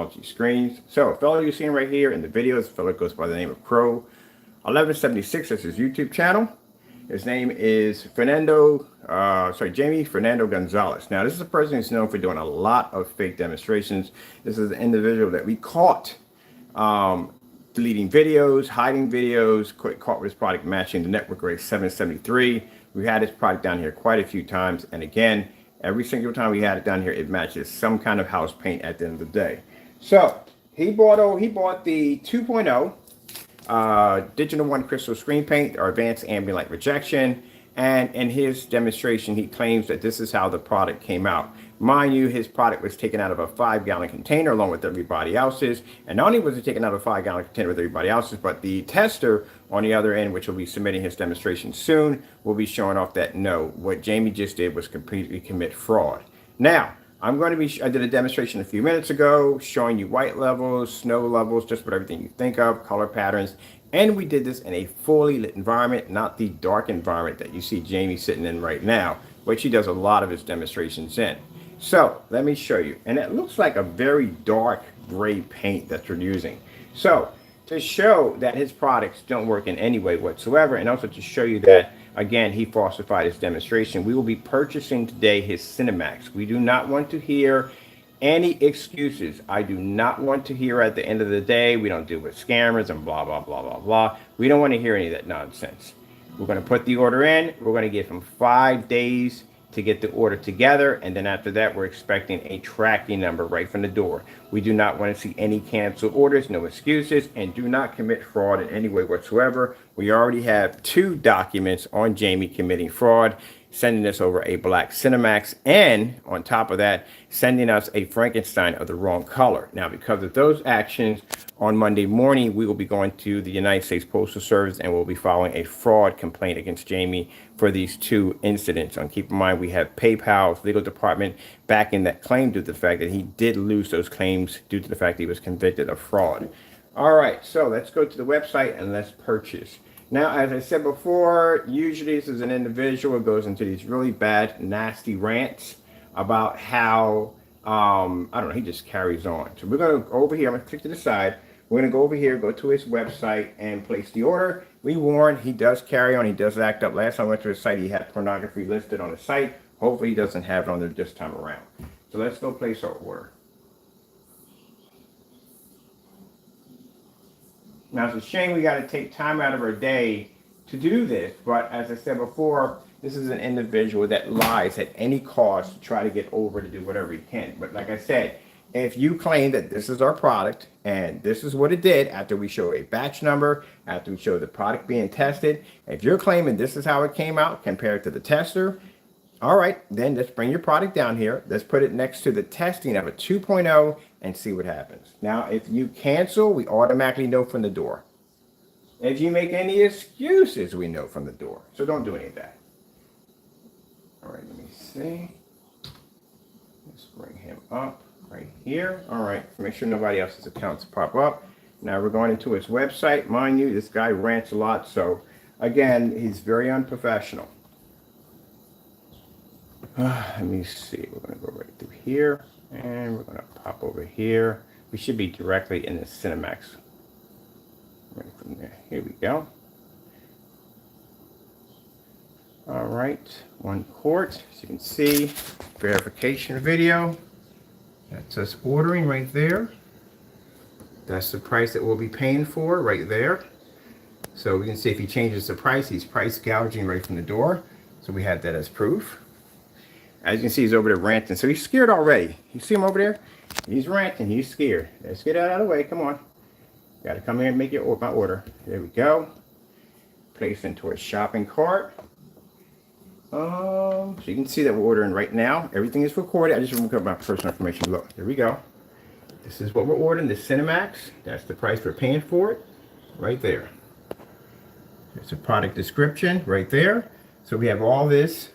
technology screens. So a fellow you're seeing right here in the videos, a fellow goes by the name of Crows1176. That's his YouTube channel. His name is Jamie Fernando Gonzalez. Now, this is a person who's known for doing a lot of fake demonstrations. This is an individual that we caught deleting videos, hiding videos, caught with his product matching the network grade 773. We had this product down here quite a few times. And again, every single time we had it down here, it matches some kind of house paint at the end of the day. So he bought the 2.0 DIGITAL1 crystal screen paint or advanced ambient light rejection. And in his demonstration, he claims that this is how the product came out. Mind you, his product was taken out of a 5-gallon container along with everybody else's. And not only was it taken out of a 5-gallon container with everybody else's, but the tester on the other end, which will be submitting his demonstration soon, will be showing off that no, what Jamie just did was completely commit fraud. Now, I did a demonstration a few minutes ago showing you white levels, snow levels, just about everything you think of, color patterns. And we did this in a fully lit environment, not the dark environment that you see Jamie sitting in right now, which he does a lot of his demonstrations in. So let me show you. And it looks like a very dark gray paint that you're using. So to show that his products don't work in any way whatsoever, and also to show you that, again, he falsified his demonstration, we will be purchasing today his Cinemax. We do not want to hear any excuses. I do not want to hear at the end of the day, we don't deal with scammers and blah, blah, blah, blah, blah. We don't want to hear any of that nonsense. We're going to put the order in. We're going to give him 5 days to get the order together. And then after that, we're expecting a tracking number right from the door. We do not want to see any canceled orders, no excuses, and do not commit fraud in any way whatsoever. We already have 2 documents on Jamie committing fraud, sending us over a black Cinemax, and on top of that, sending us a Frankenstein of the wrong color. Now, because of those actions, on Monday morning, we will be going to the United States Postal Service and we'll be filing a fraud complaint against Jamie for these 2 incidents. And keep in mind, we have PayPal's legal department backing that claim due to the fact that he did lose those claims due to the fact that he was convicted of fraud. All right, so let's go to the website and let's purchase. Now, as I said before, usually this is an individual who goes into these really bad, nasty rants about how, I don't know, he just carries on. So we're going to go over here. I'm going to click to the side. We're going to go over here, go to his website, and place the order. We warn, he does carry on. He does act up. Last time I went to his site, he had pornography listed on the site. Hopefully, he doesn't have it on there this time around. So let's go place our order. Now, it's a shame we got to take time out of our day to do this. But as I said before, this is an individual that lies at any cost to try to get over to do whatever he can. But like I said, if you claim that this is our product and this is what it did after we show a batch number, after we show the product being tested, if you're claiming this is how it came out compared to the tester, all right, then let's bring your product down here. Let's put it next to the testing of a 2.0 and see what happens. Now, if you cancel, we automatically know from the door. If you make any excuses, we know from the door. So don't do any of that. All right, let me see. Let's bring him up right here. All right, make sure nobody else's accounts pop up. Now we're going into his website. Mind you, this guy rants a lot. So again, he's very unprofessional. Let me see. We're going to go right through here. And we're going to pop over here. We should be directly in the Cinemax. Right from there. Here we go. All right. 1 quart. As you can see, verification video. That's us ordering right there. That's the price that we'll be paying for right there. So we can see if he changes the price, he's price gouging right from the door. So we have that as proof. As you can see, he's over there ranting. So he's scared already. You see him over there? He's ranting. He's scared. Let's get out of the way. Come on. Got to come here and make your my order. There we go. Place into a shopping cart. So you can see that we're ordering right now. Everything is recorded. I just removed my personal information below. There we go. This is what we're ordering. The Cinemax. That's the price we're paying for it. Right there. There's a product description right there. So we have all this.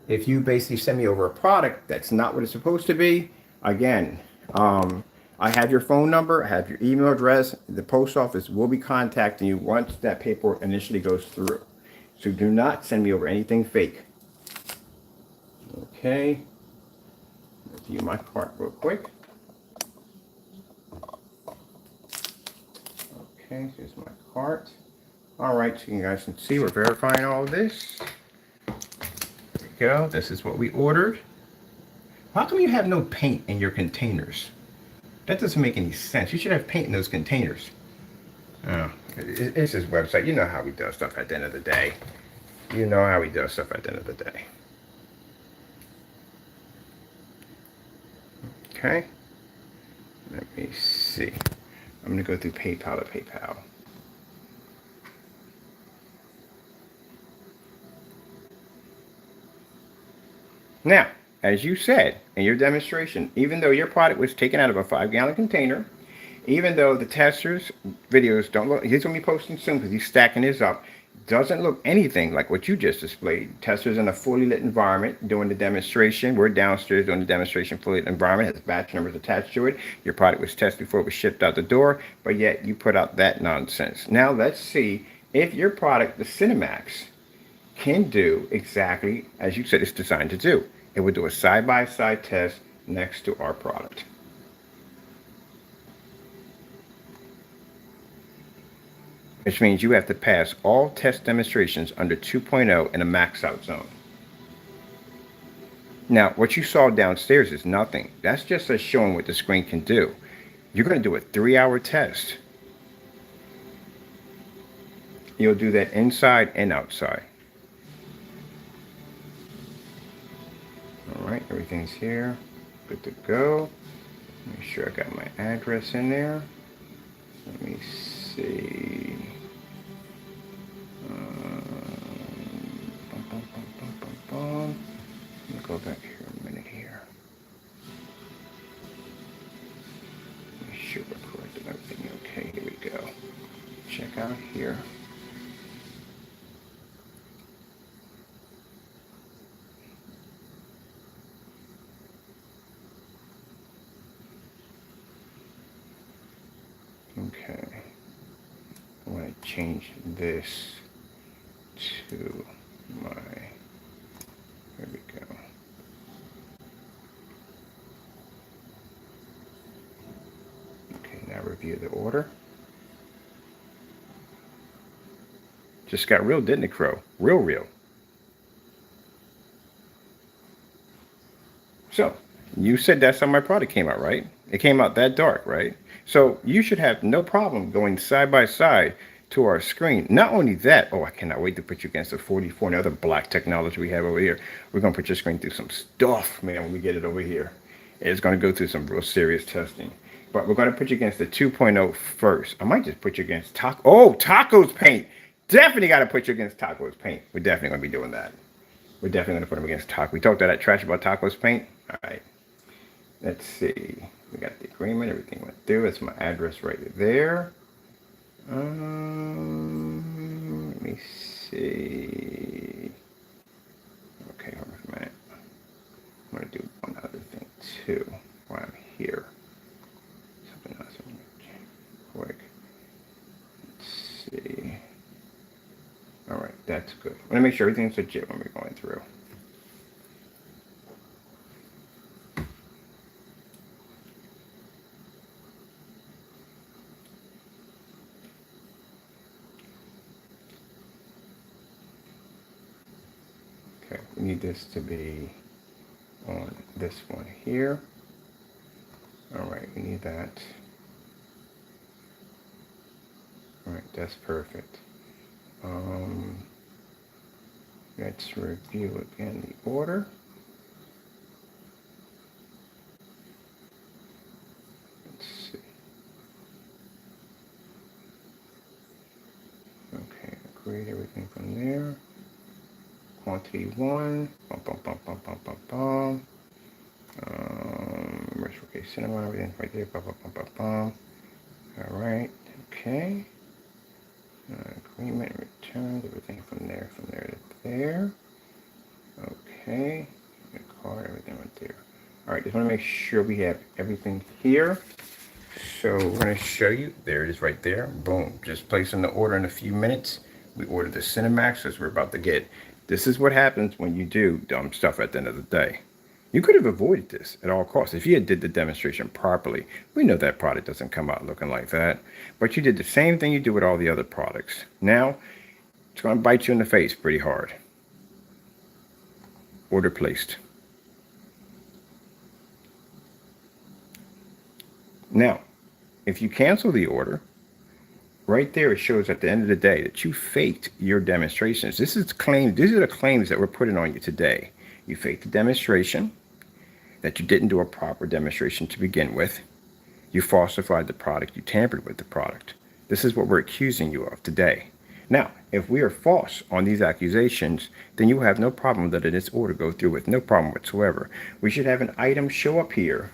If you basically send me over a product that's not what it's supposed to be, again, I have your phone number, I have your email address. The post office will be contacting you once that paperwork initially goes through. So do not send me over anything fake. Okay. Let's view my cart real quick. Okay, here's my cart. All right, so you guys can see we're verifying all of this. There we go. This is what we ordered. How come you have no paint in your containers? That doesn't make any sense. You should have paint in those containers. Oh, it's his website. You know how he does stuff at the end of the day. You know how he does stuff at the end of the day. Okay. Let me see. I'm going to go through PayPal to PayPal. Now, as you said in your demonstration, even though your product was taken out of a 5-gallon container, even though the tester's videos don't look, he's going to be posting soon because he's stacking his up, doesn't look anything like what you just displayed. Tester's in a fully lit environment doing the demonstration. We're downstairs doing the demonstration, fully lit environment, has batch numbers attached to it. Your product was tested before it was shipped out the door, but yet you put out that nonsense. Now let's see if your product, the Cinemax, can do exactly as you said it's designed to do. It would do a side-by-side test next to our product. Which means you have to pass all test demonstrations under 2.0 in a max out zone. Now, what you saw downstairs is nothing. That's just us showing what the screen can do. You're going to do a 3-hour test. You'll do that inside and outside. All right, everything's here. Good to go. Make sure I got my address in there. Let me see. Let me go back here a minute here. Make sure we're correcting everything. Okay, here we go. Check out here. Okay. I want to change this to my, there we go. Okay, now review the order. Just got real, didn't it, Crow? Real. So, you said that's how my product came out, right? It came out that dark, right? So you should have no problem going side by side to our screen. Not only that, oh, I cannot wait to put you against the 44 and other black technology we have over here. We're going to put your screen through some stuff, man, when we get it over here. It's going to go through some real serious testing. But we're going to put you against the 2.0 first. I might just put you against Taco's paint. Definitely got to put you against Taco's paint. We're definitely going to be doing that. We're definitely going to put him against Taco. We talked all that trash about Taco's paint. All right. Let's see. We got the agreement. Everything went through. That's my address right there. Let me see. Okay, hold on a minute. I'm going to do one other thing too while I'm here. Something else I'm going to check quick. Let's see. All right, that's good. I want to make sure everything's legit when we're going through. Okay, we need this to be on this one here. All right, we need that. All right, that's perfect. Let's review again the order. Let's see. Okay, create everything from there. Quantity 1. Okay, cinema, everything right there. All right, okay. Agreement, returns, everything from there to there. Okay, the card, everything right there. All right, just want to make sure we have everything here. So we're going to show you. There it is right there. Boom. Just placing the order in a few minutes. We ordered the Cinemax as we're about to get. This is what happens when you do dumb stuff at the end of the day. You could have avoided this at all costs. If you had did the demonstration properly, we know that product doesn't come out looking like that. But you did the same thing you do with all the other products. Now, it's going to bite you in the face pretty hard. Order placed. Now, if you cancel the order, right there it shows at the end of the day that you faked your demonstrations. These are the claims that we're putting on you today. You faked the demonstration, that you didn't do a proper demonstration to begin with. You falsified the product, you tampered with the product. This is what we're accusing you of today. Now, if we are false on these accusations, then you have no problem letting this order go through with no problem whatsoever. We should have an item show up here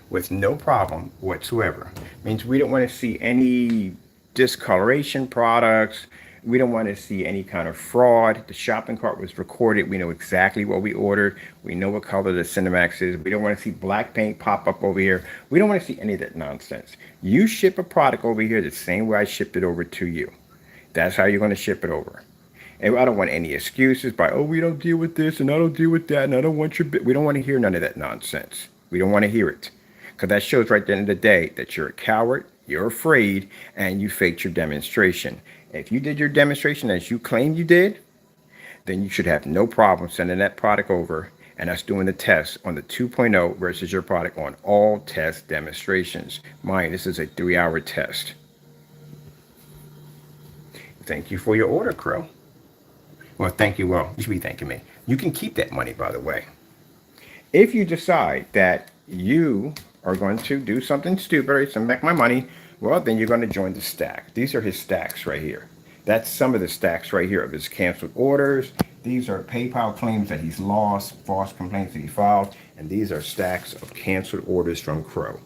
with no problem whatsoever. Means we don't want to see any discoloration products. We don't want to see any kind of fraud. The shopping cart was recorded. We know exactly what we ordered. We know what color the Cinemax is. We don't want to see black paint pop up over here. We don't want to see any of that nonsense. You ship a product over here the same way I shipped it over to you. That's how you're going to ship it over. And I don't want any excuses by, oh, we don't deal with this and I don't deal with that and I don't want your bit. We don't want to hear none of that nonsense. We don't want to hear it. Because that shows right at the end of the day that you're a coward, you're afraid, and you faked your demonstration. If you did your demonstration as you claim you did, then you should have no problem sending that product over and us doing the test on the 2.0 versus your product on all test demonstrations. Mind, this is a 3-hour test. Thank you for your order, Crow. Well, thank you. Well, you should be thanking me. You can keep that money, by the way. If you decide that you are going to do something stupid or to make my money, well, then you're going to join the stack. These are his stacks right here. That's some of the stacks right here of his canceled orders. These are PayPal claims that he's lost, false complaints that he filed, and these are stacks of canceled orders from Crow.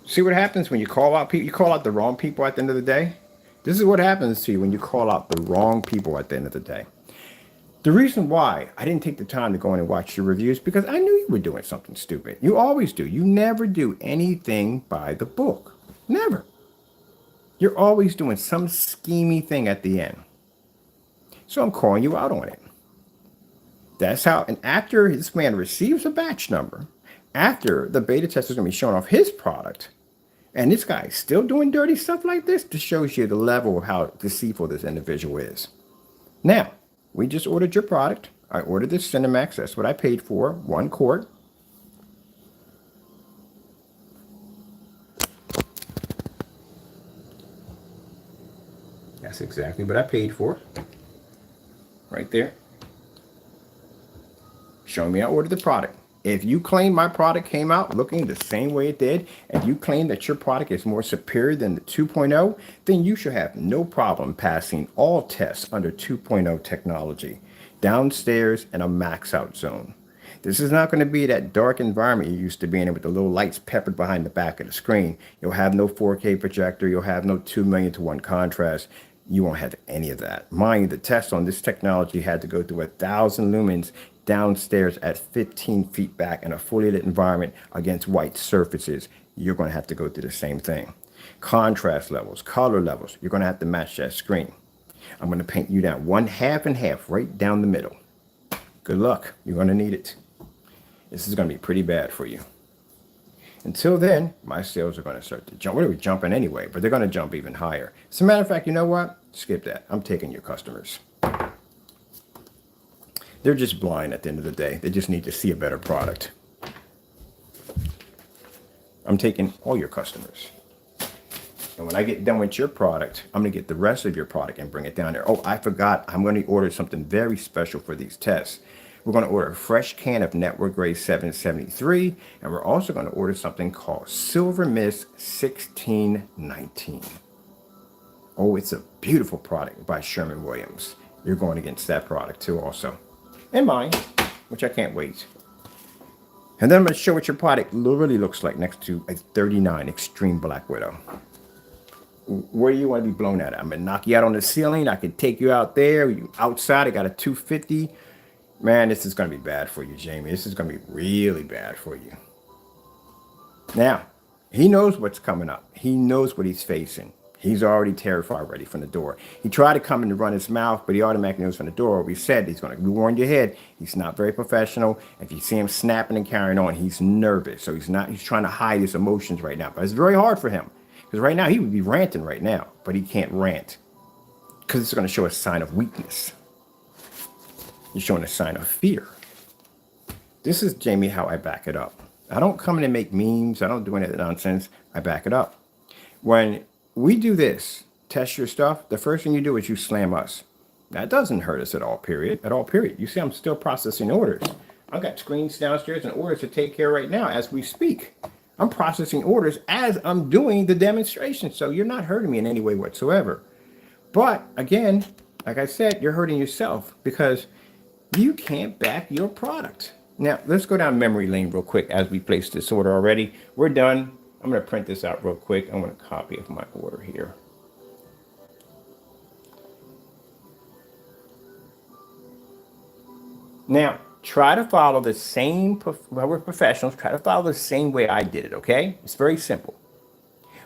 See what happens when you call out people? You call out the wrong people at the end of the day. This is what happens to you when you call out the wrong people at the end of the day. The reason why I didn't take the time to go in and watch your reviews because I knew you were doing something stupid. You always do. You never do anything by the book. Never. You're always doing some schemy thing at the end. So I'm calling you out on it. That's how, and after this man receives a batch number, after the beta test is going to be showing off his product, and this guy is still doing dirty stuff like this, this shows you the level of how deceitful this individual is. Now, we just ordered your product. I ordered this Cinemax. That's what I paid for. 1 quart. That's exactly what I paid for. Right there. Showing me I ordered the product. If you claim my product came out looking the same way it did, and you claim that your product is more superior than the 2.0, then you should have no problem passing all tests under 2.0 technology, downstairs in a max out zone. This is not going to be that dark environment you're used to being in with the little lights peppered behind the back of the screen. You'll have no 4K projector. You'll have no 2 million to 1 contrast. You won't have any of that. Mind you, the test on this technology had to go through 1,000 lumens downstairs at 15 feet back in a fully lit environment against white surfaces. You're going to have to go through the same thing. Contrast levels, color levels, you're going to have to match that screen. I'm going to paint you down 1 half and half right down the middle. Good luck. You're going to need it. This is going to be pretty bad for you. Until then, my sales are going to start to jump. We're jumping anyway, but they're going to jump even higher. As a matter of fact, you know what? Skip that. I'm taking your customers. They're just blind at the end of the day. They just need to see a better product. I'm taking all your customers. And when I get done with your product, I'm going to get the rest of your product and bring it down there. Oh, I forgot. I'm going to order something very special for these tests. We're going to order a fresh can of network grade 773. And we're also going to order something called Silver Mist 1619. Oh, it's a beautiful product by Sherwin-Williams. You're going against that product too also. And mine, which I can't wait. And then I'm going to show what your product really looks like next to a 39 Extreme Black Widow. Where do you want to be blown at? I'm going to knock you out on the ceiling. I can take you out there. You outside, I got a 250. Man, this is going to be bad for you, Jamie. This is going to be really bad for you. Now, he knows what's coming up. He knows what he's facing. He's already terrified already from the door. He tried to come in to run his mouth, but he automatically knows from the door. We said he's going to warn your head. He's not very professional. If you see him snapping and carrying on, he's nervous. So he's trying to hide his emotions right now. But it's very hard for him because right now he would be ranting right now, but he can't rant because it's going to show a sign of weakness. You're showing a sign of fear. This is, Jamie, how I back it up. I don't come in and make memes. I don't do any of that nonsense. I back it up. When we do this, test your stuff, the first thing you do is you slam us. That doesn't hurt us at all, period. At all, period. You see, I'm still processing orders. I've got screens downstairs and orders to take care of right now as we speak. I'm processing orders as I'm doing the demonstration. So you're not hurting me in any way whatsoever. But again, like I said, you're hurting yourself because you can't back your product. Now, let's go down memory lane real quick as we place this order already. We're done. I'm going to print this out real quick. I'm going to copy of my order here. Now, try to follow the same, well, we're professionals, try to follow the same way I did it, okay? It's very simple.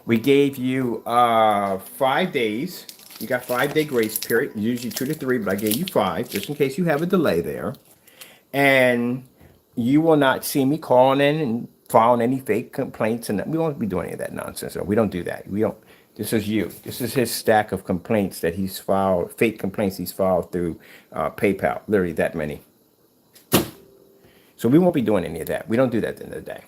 We gave you 5 days. You got 5-day grace period, usually 2 to 3, but I gave you 5, just in case you have a delay there. And you will not see me calling in and filing any fake complaints, and we won't be doing any of that nonsense. So we don't do that. We don't. This is you. This is his stack of complaints that he's filed, fake complaints he's filed through PayPal. Literally that many. So we won't be doing any of that. We don't do that at the end of the day.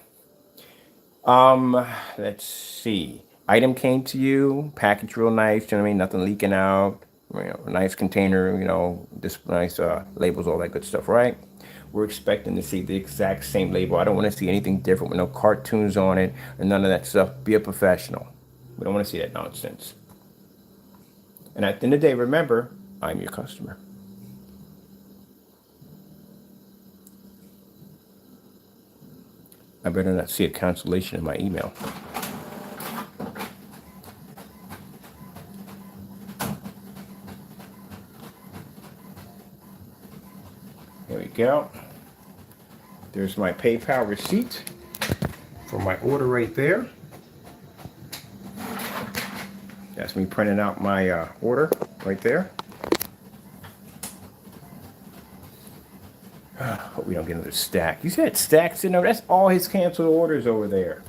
Let's see. Item came to you, package real nice, you know what I mean? Nothing leaking out, you know, nice container, you know, this nice labels, all that good stuff, right? We're expecting to see the exact same label. I don't want to see anything different with no cartoons on it and none of that stuff. Be a professional. We don't want to see that nonsense. And at the end of the day, remember, I'm your customer. I better not see a cancellation in my email. There we go. There's my PayPal receipt for my order right there. That's me printing out my order right there. Hope we don't get another stack. You said stacks in there. That's all his canceled orders over there.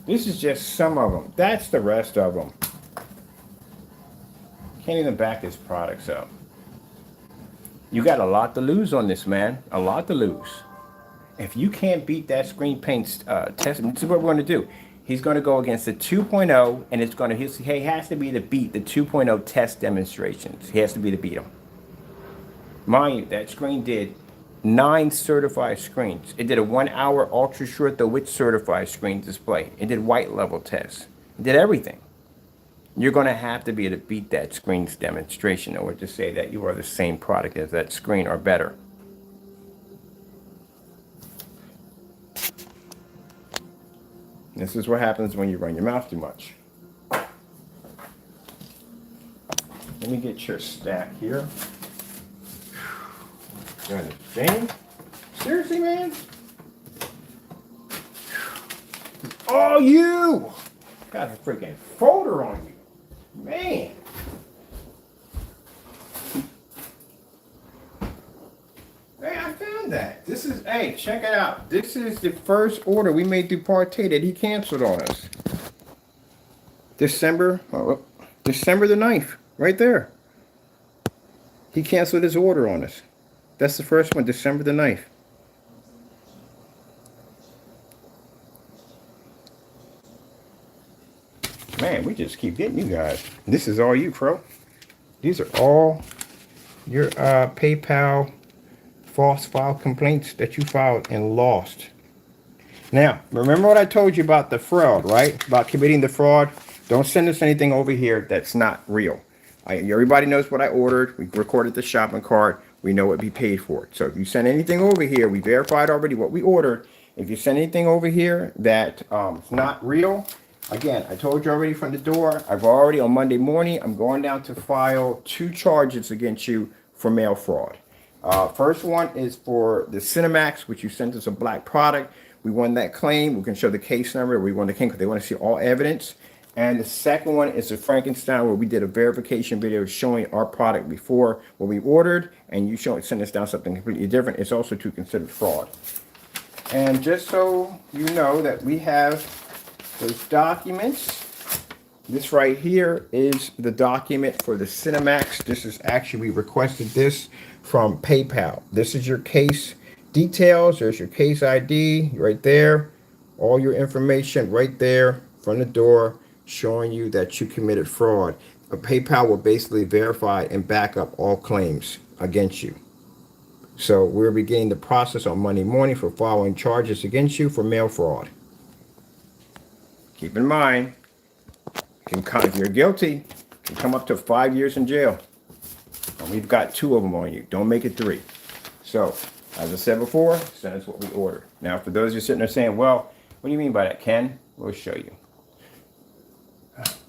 This is just some of them. That's the rest of them. Can't even back his products up. You got a lot to lose on this, man. A lot to lose. If you can't beat that screen paint test, this is what we're going to do. He's going to go against the 2.0, and it's going to, he has to be to beat the 2.0 test demonstrations. He has to be to beat them. Mind you, that screen did 9 certified screens. It did a 1-hour ultra short the width certified screen display. It did white level tests. It did everything. You're going to have to be able to beat that screen's demonstration in order to say that you are the same product as that screen or better. This is what happens when you run your mouth too much. Let me get your stack here. Thing. Seriously, man? Oh, you! Got a freaking folder on you. Man. Hey, I found that. This is, hey, check it out. This is the first order we made through Partay that he canceled on us. December the 9th, right there. He canceled his order on us. That's the first one, December the 9th. Man, we just keep getting you guys. This is all you, Crow. These are all your PayPal false file complaints that you filed and lost. Now, remember what I told you about the fraud, right? About committing the fraud. Don't send us anything over here that's not real. Everybody knows what I ordered. We recorded the shopping cart. We know what we paid for it. So if you send anything over here, we verified already what we ordered. If you send anything over here that is not real, again, I told you already from the door, I've already on Monday morning, I'm going down to file 2 charges against you for mail fraud. First one is for the Cinemax, which you sent us a black product. We won that claim. We can show the case number. We won the claim because they want to see all evidence. And the second one is the Frankenstein, where we did a verification video showing our product before when we ordered, and you send us down something completely different. It's also to consider fraud. And just so you know that we have those documents, this right here is the document for the Cinemax. This is actually, we requested this from PayPal. This is your case details. There's your case ID right there. All your information right there from the door showing you that you committed fraud. PayPal will basically verify and back up all claims against you. So we're beginning the process on Monday morning for following charges against you for mail fraud. Keep in mind, if you're guilty, it can come up to 5 years in jail. And we've got 2 of them on you. Don't make it 3. So, as I said before, send us what we order. Now, for those who are sitting there saying, well, what do you mean by that, Ken? We'll show you.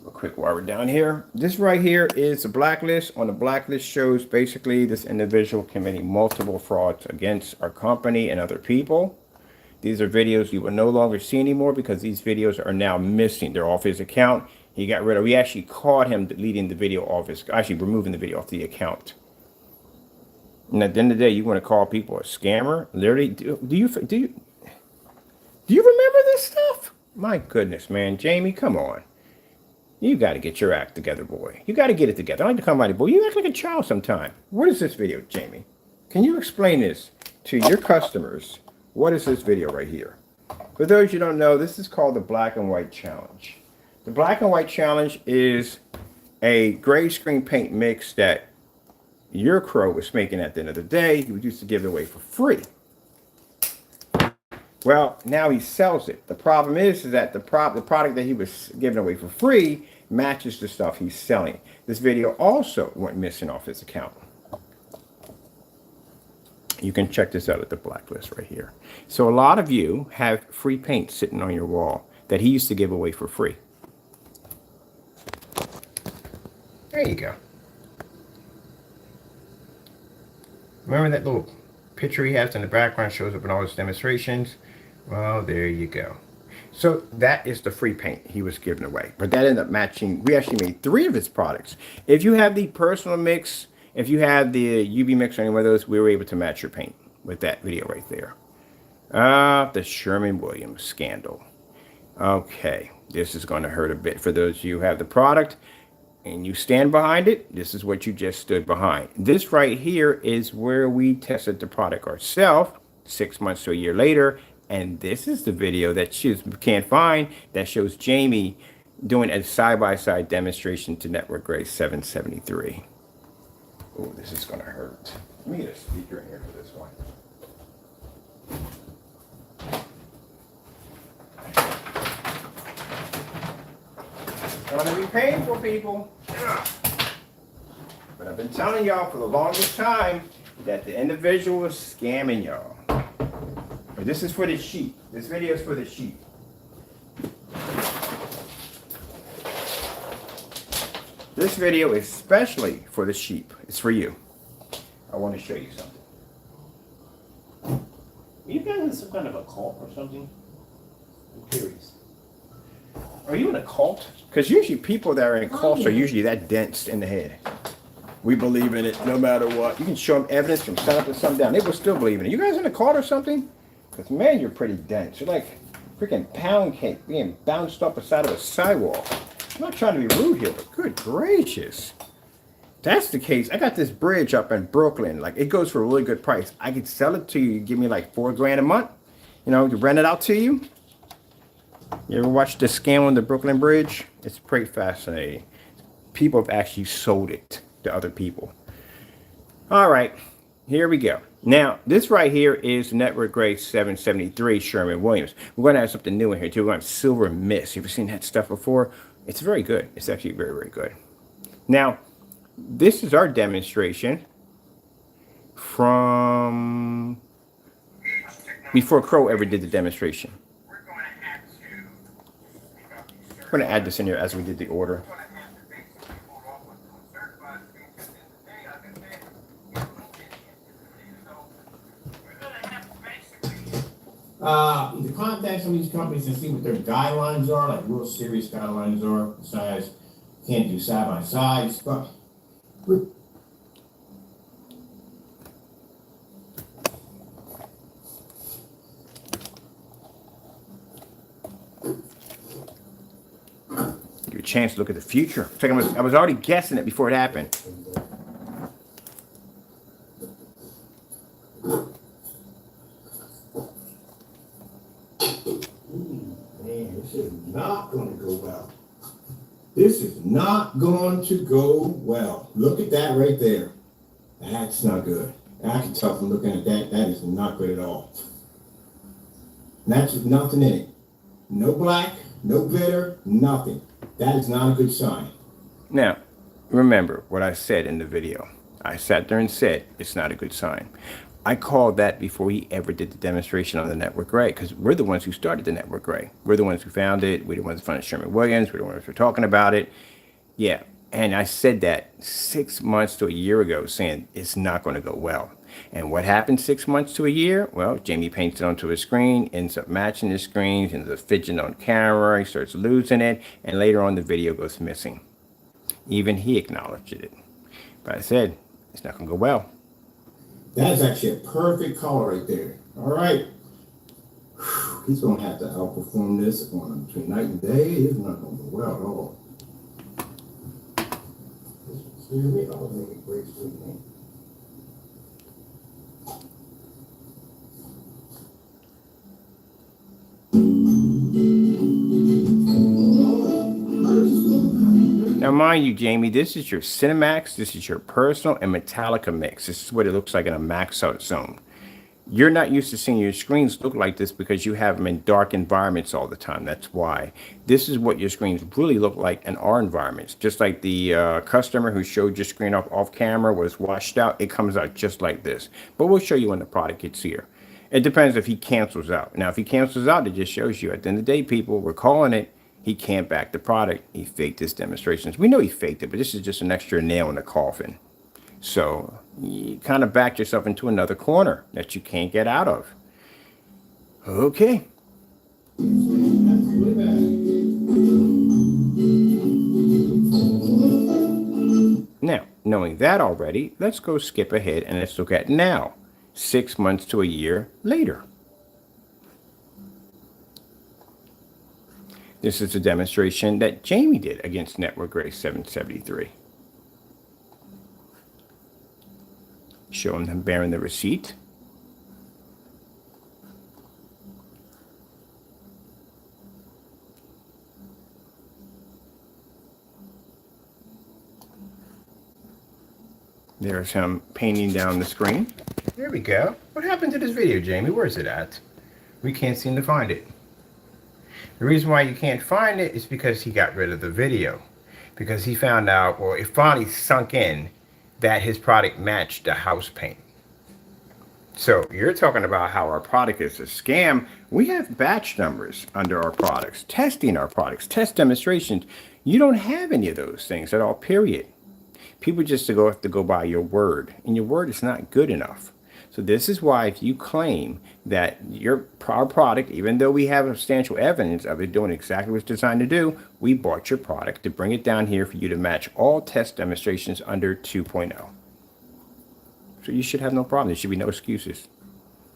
Real quick while we're down here. This right here is the blacklist. On the blacklist shows basically this individual committing multiple frauds against our company and other people. These are videos you will no longer see anymore because these videos are now missing. They're off his account. He got rid of, we actually caught him deleting the video off his, actually removing the video off the account. And at the end of the day, you want to call people a scammer? Literally, do you remember this stuff? My goodness, man. Jamie, come on. You got to get your act together, boy. You got to get it together. I like to call my boy. You act like a child sometime. What is this video, Jamie? Can you explain this to your customers? What is this video right here? For those you don't know, this is called the Black and White Challenge. The Black and White Challenge is a gray screen paint mix that your Crow was making at the end of the day. He used to give it away for free. Well, now he sells it. The problem is that the product that he was giving away for free matches the stuff he's selling. This video also went missing off his account. You can check this out at the blacklist right here. So a lot of you have free paint sitting on your wall that he used to give away for free. There you go. Remember that little picture he has in the background shows up in all his demonstrations? Well, there you go. So that is the free paint he was giving away. But that ended up matching. We actually made 3 of his products. If you have the personal mix, if you have the UV mix or any one of those, we were able to match your paint with that video right there. The Sherwin-Williams scandal. Okay, this is going to hurt a bit for those of you who have the product and you stand behind it. This is what you just stood behind. This right here is where we tested the product ourselves 6 months to a year later. And this is the video that you can't find that shows Jamie doing a side-by-side demonstration to Network Gray 773. Oh, this is going to hurt. Let me get a speaker in here for this one. It's going to be painful, people. But I've been telling y'all for the longest time that the individual was scamming y'all. But this is for the sheep. This video is for the sheep. This video is especially for the sheep. It's for you. I want to show you something. Are you guys in some kind of a cult or something? I'm curious. Are you in a cult? Because usually people that are in cults are usually that dense in the head. We believe in it no matter what. You can show them evidence from sun up to sundown. They will still believe in it. You guys in a cult or something? Because, man, you're pretty dense. You're like freaking pound cake being bounced up the side of a sidewalk. I'm not trying to be rude here, but good gracious. That's the case. I got this bridge up in Brooklyn. Like, it goes for a really good price. I could sell it to you. Give me like $4 grand a month. You know, to rent it out to you. You ever watch the scam on the Brooklyn Bridge? It's pretty fascinating. People have actually sold it to other people. All right, here we go. Now, this right here is Network Gray 773 Sherwin-Williams. We're going to have something new in here too. We're going to have Silver Mist. You ever seen that stuff before? It's very good. It's actually very, very good. Now, this is our demonstration from before Crow ever did the demonstration. We're going to add this in here as we did the order. The contacts some of these companies and see what their guidelines are, like real serious guidelines are. Besides, can't do side by sides, but give you a chance to look at the future. It's like I was already guessing it before it happened. Man, this is not going to go well. This is not going to go well. Look at that right there. That's not good. I can tell from looking at that, that is not good at all. And that's nothing in it. No black, no glitter, nothing. That is not a good sign. Now, remember what I said in the video. I sat there and said it's not a good sign. I called that before he ever did the demonstration on the network gray, because we're the ones who started the network gray. We're the ones who found it. We're the ones who found Sherman-Williams. We're the ones who are talking about it. Yeah, and I said that 6 months to a year ago, saying it's not going to go well. And what happened 6 months to a year? Well, Jamie paints it onto his screen, ends up matching his screen, ends up fidgeting on camera, he starts losing it, and later on the video goes missing. Even he acknowledged it. But I said, it's not going to go well. That is actually a perfect color right there. All right. He's going to have to outperform this on between night and day. It's not going to go well at all. Excuse me, I'll make it great sleep. Now, mind you, Jamie, this is your Cinemax, this is your personal and Metallica mix. This is what it looks like in a max out zone. You're not used to seeing your screens look like this because you have them in dark environments all the time. That's why. This is what your screens really look like in our environments. Just like the customer who showed your screen off camera was washed out, it comes out just like this. But we'll show you when the product gets here. It depends if he cancels out. Now, if he cancels out, it just shows you at the end of the day, people, we're calling it. He can't back the product. He faked his demonstrations. We know he faked it, but this is just an extra nail in the coffin. So you kind of backed yourself into another corner that you can't get out of. Okay. Now, knowing that already, let's go skip ahead and let's look at now, 6 months to a year later. This is a demonstration that Jamie did against Network Gray 773. Showing them bearing the receipt. There's him painting down the screen. There we go. What happened to this video, Jamie? Where's it at? We can't seem to find it. The reason why you can't find it is because he got rid of the video. Because he found out, well, it finally sunk in that his product matched the house paint. So you're talking about how our product is a scam. We have batch numbers under our products, testing our products, test demonstrations. You don't have any of those things at all, period. People just have to go by your word, and your word is not good enough. So this is why if you claim that our product, even though we have substantial evidence of it doing exactly what it's designed to do, we bought your product to bring it down here for you to match all test demonstrations under 2.0. So you should have no problem. There should be no excuses.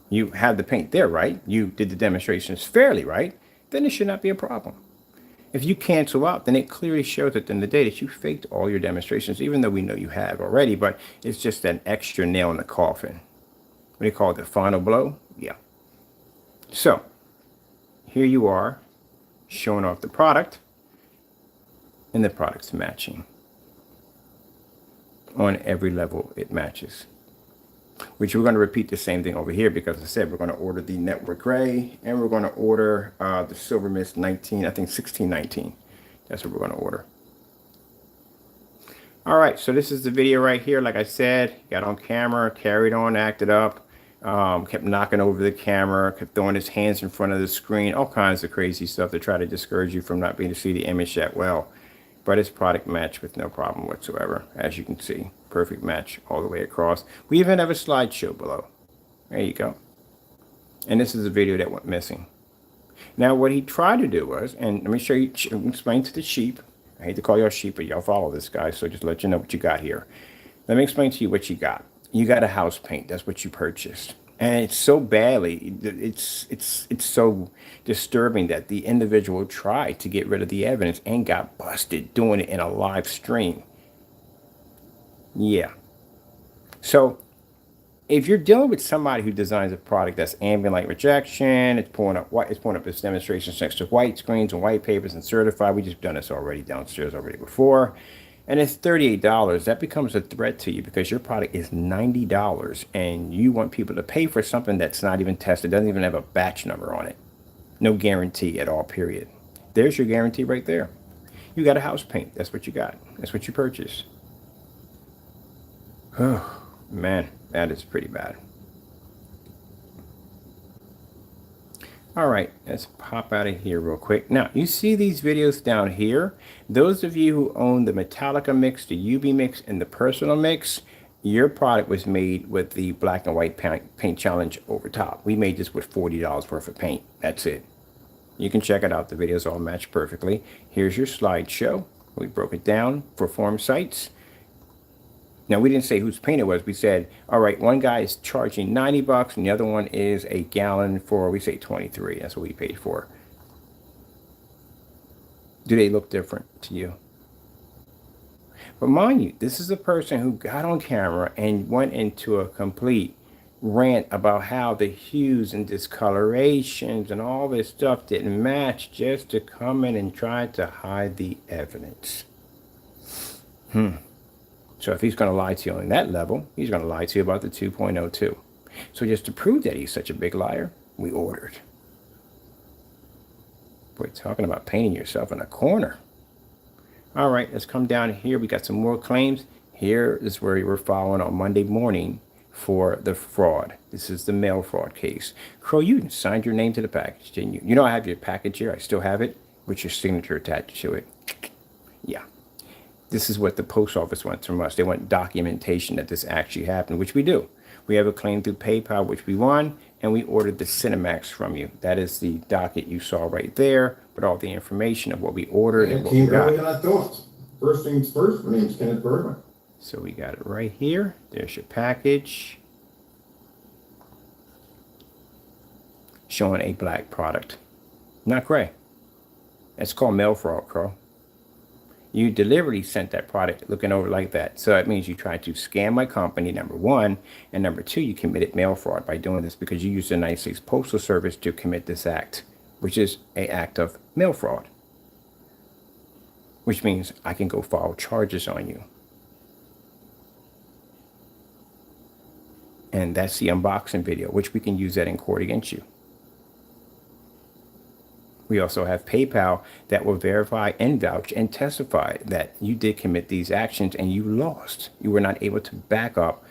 You have the paint there, right? You did the demonstrations fairly, right? Then it should not be a problem. If you cancel out, then it clearly shows at the end of the day that you faked all your demonstrations, even though we know you have already, but it's just an extra nail in the coffin. What do you call it, the final blow? Yeah. So, here you are, showing off the product, and the product's matching. On every level, it matches. Which we're going to repeat the same thing over here because I said we're going to order the Network Gray, and we're going to order the Silver Mist 19, I think 1619. That's what we're going to order. All right, so this is the video right here. Like I said, got on camera, carried on, acted up. Kept knocking over the camera, kept throwing his hands in front of the screen, all kinds of crazy stuff to try to discourage you from not being able to see the image that well. But his product matched with no problem whatsoever, as you can see. Perfect match all the way across. We even have a slideshow below. There you go. And this is a video that went missing. Now, what he tried to do was, and let me show you, explain to the sheep. I hate to call y'all sheep, but y'all follow this guy, so just let you know what you got here. Let me explain to you what you got. You got a house paint. That's what you purchased. And it's so badly, it's so disturbing that the individual tried to get rid of the evidence and got busted doing it in a live stream. Yeah. So if you're dealing with somebody who designs a product that's ambient light rejection, it's pulling up its demonstrations next to white screens and white papers and certified. We just done this already downstairs already before. And it's $38, that becomes a threat to you because your product is $90 and you want people to pay for something that's not even tested, doesn't even have a batch number on it. No guarantee at all, period. There's your guarantee right there. You got a house paint. That's what you got. That's what you purchased. Oh, man, that is pretty bad. All right, let's pop out of here real quick. Now, you see these videos down here? Those of you who own the Metallica mix, the UV mix, and the personal mix, your product was made with the black and white paint challenge over top. We made this with $40 worth of paint. That's it. You can check it out. The videos all match perfectly. Here's your slideshow. We broke it down for form sites. Now, we didn't say whose paint it was. We said, all right, one guy is charging 90 bucks and the other one is a gallon for, we say 23. That's what we paid for. Do they look different to you? But mind you, this is a person who got on camera and went into a complete rant about how the hues and discolorations and all this stuff didn't match just to come in and try to hide the evidence. So if he's going to lie to you on that level, he's going to lie to you about the 2.02. So just to prove that he's such a big liar, we ordered. We're talking about painting yourself in a corner. All right, let's come down here. We got some more claims. Here is where we're following on Monday morning for the fraud. This is the mail fraud case. Crow, you signed your name to the package, didn't you? You know I have your package here. I still have it with your signature attached to it. Yeah. This is what the post office wants from us. They want documentation that this actually happened, which we do. We have a claim through PayPal, which we won, and we ordered the Cinemax from you. That is the docket you saw right there with all the information of what we ordered and what we got. Earlier than I thought. First things first, my name's Kenneth Bergman. So we got it right here. There's your package. Showing a black product. Not gray. That's called mail fraud, Crow. You deliberately sent that product looking over like that. So that means you tried to scam my company, number one. And number two, you committed mail fraud by doing this because you used the United States Postal Service to commit this act, which is an act of mail fraud. Which means I can go file charges on you. And that's the unboxing video, which we can use that in court against you. We also have PayPal that will verify and vouch and testify that you did commit these actions and you lost. You were not able to back up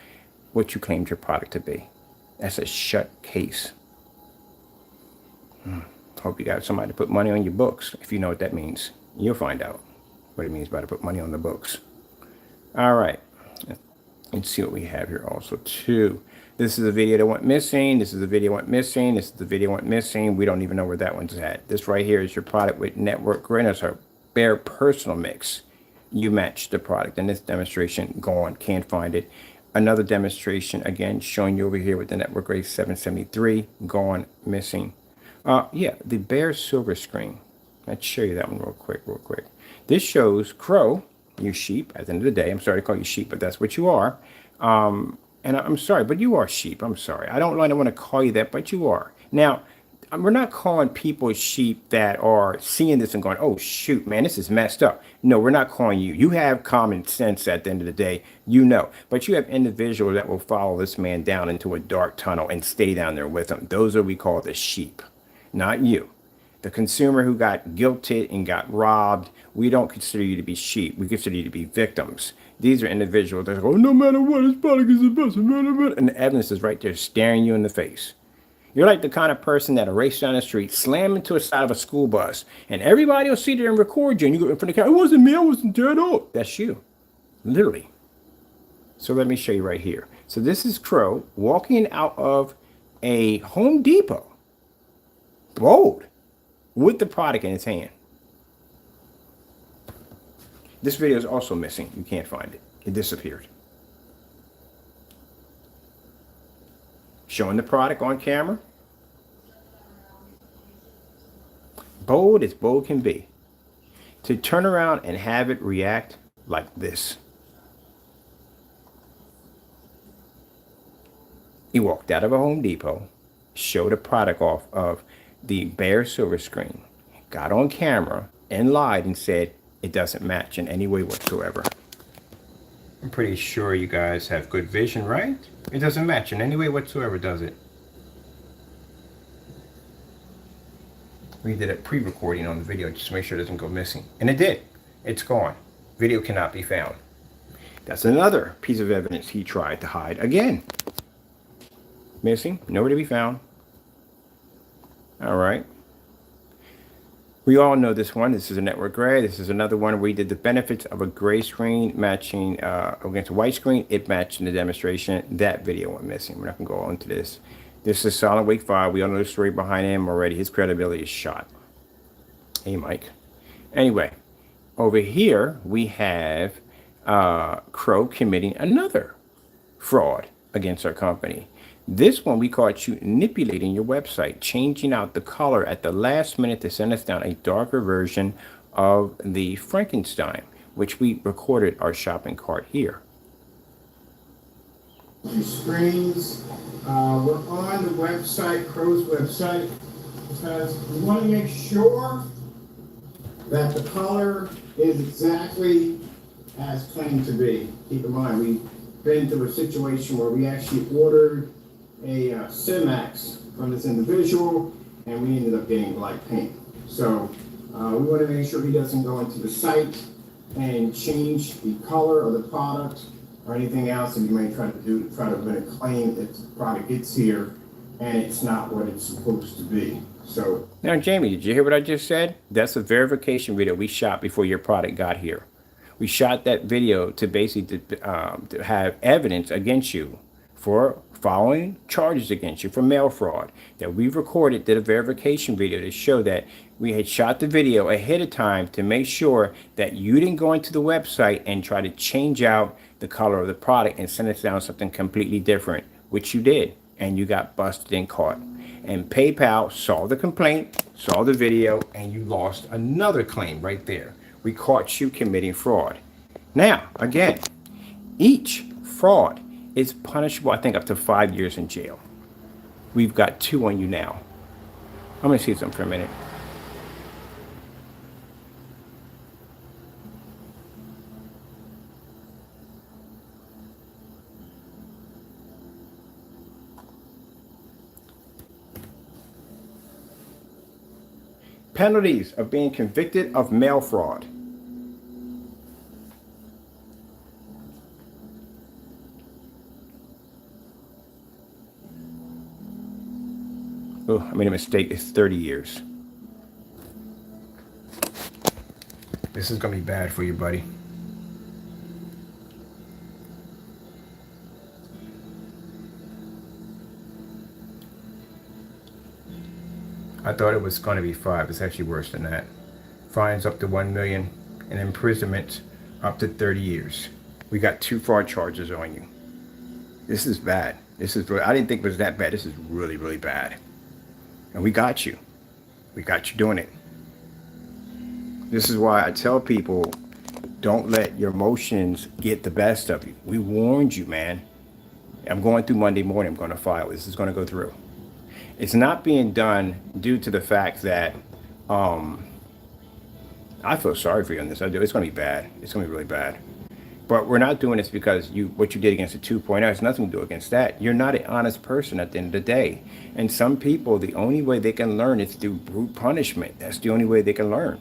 what you claimed your product to be. That's a shut case. Hope you got somebody to put money on your books. If you know what that means, you'll find out what it means by to put money on the books. All right. Let's see what we have here also too. This is a video that went missing. This is a video went missing. This is the video went missing. We don't even know where that one's at. This right here is your product with network grid. It's our bare personal mix. You matched the product. And this demonstration gone. Can't find it. Another demonstration again showing you over here with the network grade 773 gone missing. Yeah, the bare silver screen. Let's show you that one real quick. This shows Crow, you sheep. At the end of the day, I'm sorry to call you sheep, but that's what you are. And I'm sorry, but you are sheep. I'm sorry. I don't want to call you that, but you are. Now, we're not calling people sheep that are seeing this and going, oh, shoot, man, this is messed up. No, we're not calling you. You have common sense at the end of the day, you know. But you have individuals that will follow this man down into a dark tunnel and stay down there with him. Those are what we call the sheep, not you. The consumer who got guilted and got robbed, we don't consider you to be sheep. We consider you to be victims. These are individuals that go, no matter what, this product is the best. And the evidence is right there staring you in the face. You're like the kind of person that'll race down the street, slam into the side of a school bus, and everybody will sit there and record you. And you go in front of the camera, it wasn't me, I wasn't there at all. That's you, literally. So let me show you right here. So this is Crow walking out of a Home Depot. Bold. with the product in his hand. This video is also missing. You can't find it. It disappeared. Showing the product on camera. Bold as bold can be. To turn around and have it react like this. He walked out of a Home Depot, showed a product off of the bare silver screen, got on camera and lied and said it doesn't match in any way whatsoever. I'm pretty sure you guys have good vision, right? It doesn't match in any way whatsoever, does it? We did a pre-recording on the video just to make sure it doesn't go missing. And it did. It's gone. Video cannot be found. That's another piece of evidence he tried to hide again. Missing, nowhere to be found. All right. We all know this one. This is a network gray. This is another one where we did the benefits of a gray screen matching against a white screen. It matched in the demonstration. That video went missing. We're not going to go on to this. This is Solid Wake 5. We all know the story behind him already. His credibility is shot. Hey, Mike. Anyway, over here we have Crow committing another fraud against our company. This one we caught you manipulating your website, changing out the color at the last minute to send us down a darker version of the Frankenstein, which we recorded our shopping cart here. Screens. We're on the website, Crow's website, because we want to make sure that the color is exactly as claimed to be. Keep in mind, we've been through a situation where we actually ordered a Cinemax from this individual, and we ended up getting black paint. So we want to make sure he doesn't go into the site and change the color of the product or anything else that he may try to do to try to win a claim that the product gets here and it's not what it's supposed to be. So now, Jamie, did you hear what I just said? That's a verification video we shot before your product got here. We shot that video to basically to have evidence against you for following charges against you for mail fraud that we recorded, did a verification video to show that we had shot the video ahead of time to make sure that you didn't go into the website and try to change out the color of the product and send us down something completely different, which you did, and you got busted and caught. And PayPal saw the complaint, saw the video, and you lost another claim right there. We caught you committing fraud. Now, again, each fraud is punishable, I think, up to 5 years in jail. We've got 2 on you now. I'm going to see something for a minute. Penalties of being convicted of mail fraud. Oh, I made a mistake. It's 30 years. This is going to be bad for you, buddy. I thought it was going to be 5. It's actually worse than that. Fines up to $1 million and imprisonment up to 30 years. We got 2 fraud charges on you. This is bad. This is really, I didn't think it was that bad. This is really, really bad. And we got you. We got you doing it. This is why I tell people, don't let your emotions get the best of you. We warned you, man. I'm going through Monday morning. I'm going to file. This is going to go through. It's not being done due to the fact that I feel sorry for you on this. I do. It's going to be bad. It's going to be really bad. But we're not doing this because what you did against the 2.0 has nothing to do against that. You're not an honest person at the end of the day. And some people, the only way they can learn is through brute punishment. That's the only way they can learn.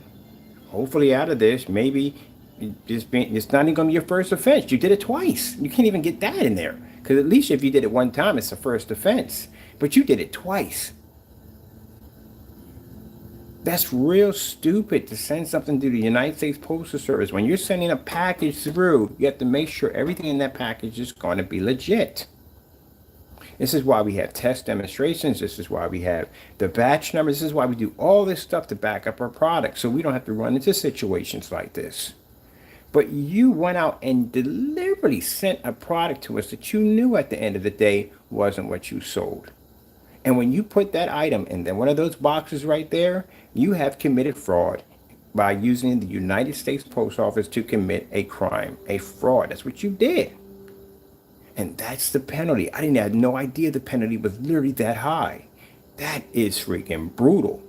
Hopefully out of this, maybe it's not even going to be your first offense. You did it twice. You can't even get that in there. Because at least if you did it one time, it's the first offense. But you did it twice. That's real stupid to send something to the United States Postal Service. When you're sending a package through, you have to make sure everything in that package is going to be legit. This is why we have test demonstrations. This is why we have the batch numbers. This is why we do all this stuff to back up our product so we don't have to run into situations like this. But you went out and deliberately sent a product to us that you knew at the end of the day wasn't what you sold. And when you put that item in then one of those boxes right there, you have committed fraud by using the United States Post Office to commit a crime, a fraud. That's what you did. And that's the penalty. I didn't have no idea the penalty was literally that high. That is freaking brutal.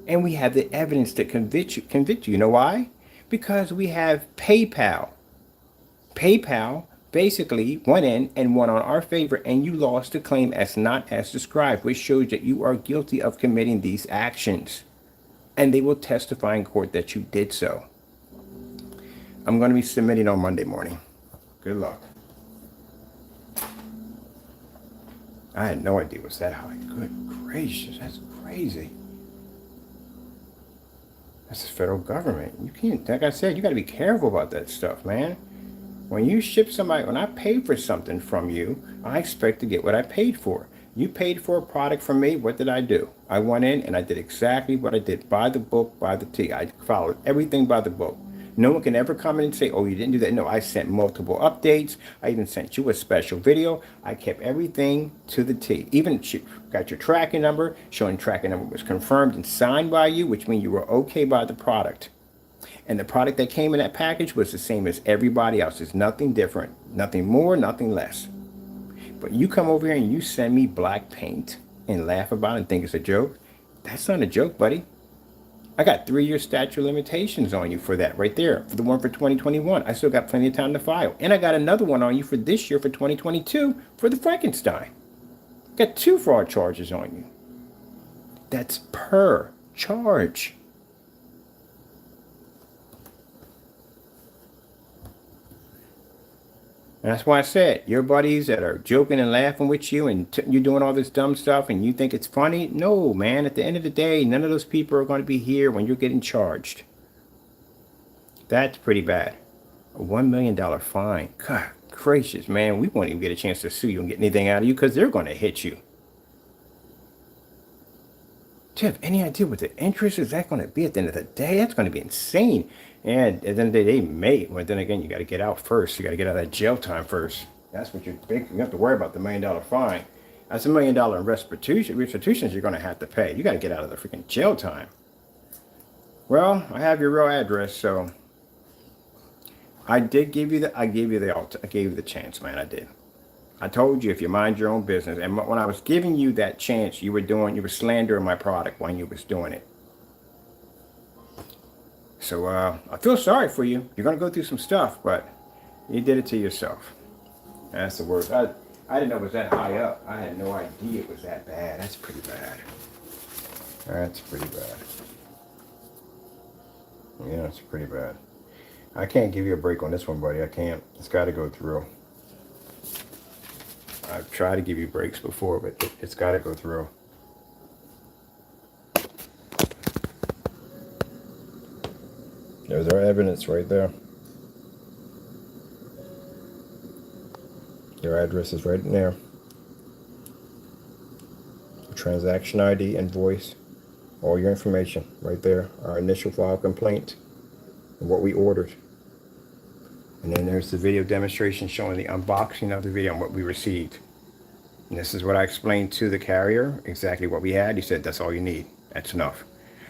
And we have the evidence to convict you. You know why? Because we have PayPal. PayPal basically went in and won on our favor, and you lost the claim as not as described, which shows that you are guilty of committing these actions. And they will testify in court that you did so. I'm going to be submitting on Monday morning. Good luck. I had no idea it was that high. Good gracious, that's crazy. That's the federal government. You can't, like I said, you got to be careful about that stuff, man. When you ship somebody, when I pay for something from you, I expect to get what I paid for. You paid for a product from me. What did I do? I went in and I did exactly what I did. By the book, by the T. I followed everything by the book. No one can ever come in and say, oh, you didn't do that. No, I sent multiple updates. I even sent you a special video. I kept everything to the T. Even got your tracking number, showing tracking number was confirmed and signed by you, which means you were okay by the product. And the product that came in that package was the same as everybody else. There's nothing different, nothing more, nothing less. But you come over here and you send me black paint and laugh about it and think it's a joke. That's not a joke, buddy. I got 3-year statute of limitations on you for that right there. For the one for 2021, I still got plenty of time to file. And I got another one on you for this year for 2022 for the Frankenstein. Got 2 fraud charges on you. That's per charge. And that's why I said, your buddies that are joking and laughing with you and you're doing all this dumb stuff and you think it's funny. No, man, at the end of the day, none of those people are going to be here when you're getting charged. That's pretty bad. A $1 million fine. God gracious, man, we won't even get a chance to sue you and get anything out of you because they're going to hit you. Do you have any idea what the interest is that going to be at the end of the day? That's going to be insane. And at the end of the day, they may. But then again, you got to get out first. You got to get out of that jail time first. That's what you have to worry about, the $1 million fine. That's $1 million in restitutions you're going to have to pay. You got to get out of the freaking jail time. Well, I have your real address, so I gave you the chance, man. I did. I told you if you mind your own business. And when I was giving you that chance, you were slandering my product when you was doing it. So I feel sorry for you. You're going to go through some stuff, but you did it to yourself. That's the worst. I didn't know it was that high up. I had no idea it was that bad. That's pretty bad. That's pretty bad. Yeah, it's pretty bad. I can't give you a break on this one, buddy. I can't. It's got to go through. I've tried to give you breaks before, but it's got to go through. There's our evidence right there. Your address is right in there. Transaction ID, invoice, all your information right there. Our initial file complaint and what we ordered. And then there's the video demonstration showing the unboxing of the video and what we received. And this is what I explained to the carrier, exactly what we had. He said, that's all you need. That's enough.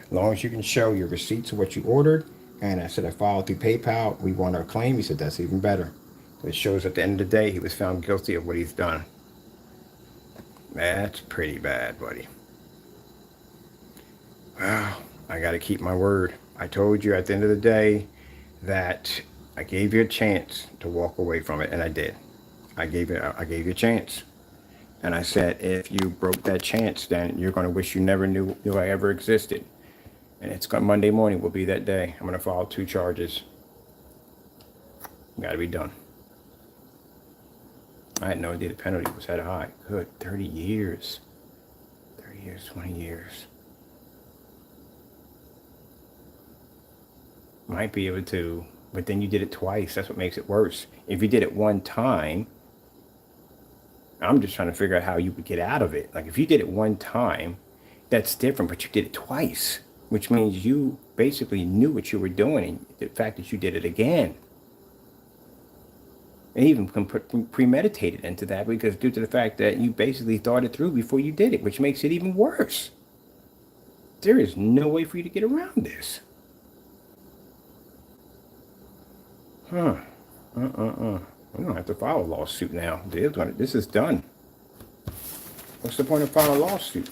As long as you can show your receipts of what you ordered. And I said, I filed through PayPal. We won our claim. He said, that's even better. It shows at the end of the day, he was found guilty of what he's done. That's pretty bad, buddy. Well, I got to keep my word. I told you at the end of the day that I gave you a chance to walk away from it, and I did. I gave you a chance. And I said, if you broke that chance, then you're going to wish you never knew I ever existed. And it's Monday morning will be that day. I'm going to file 2 charges. Got to be done. I had no idea the penalty was that high. Good, 30 years. 30 years, 20 years. Might be able to, but then you did it twice. That's what makes it worse. If you did it one time, I'm just trying to figure out how you would get out of it. Like if you did it one time, that's different, but you did it twice, which means you basically knew what you were doing, and the fact that you did it again, and even premeditated into that, because due to the fact that you basically thought it through before you did it, which makes it even worse. There is no way for you to get around this. Huh. We don't have to file a lawsuit now. This is done. What's the point of filing a lawsuit?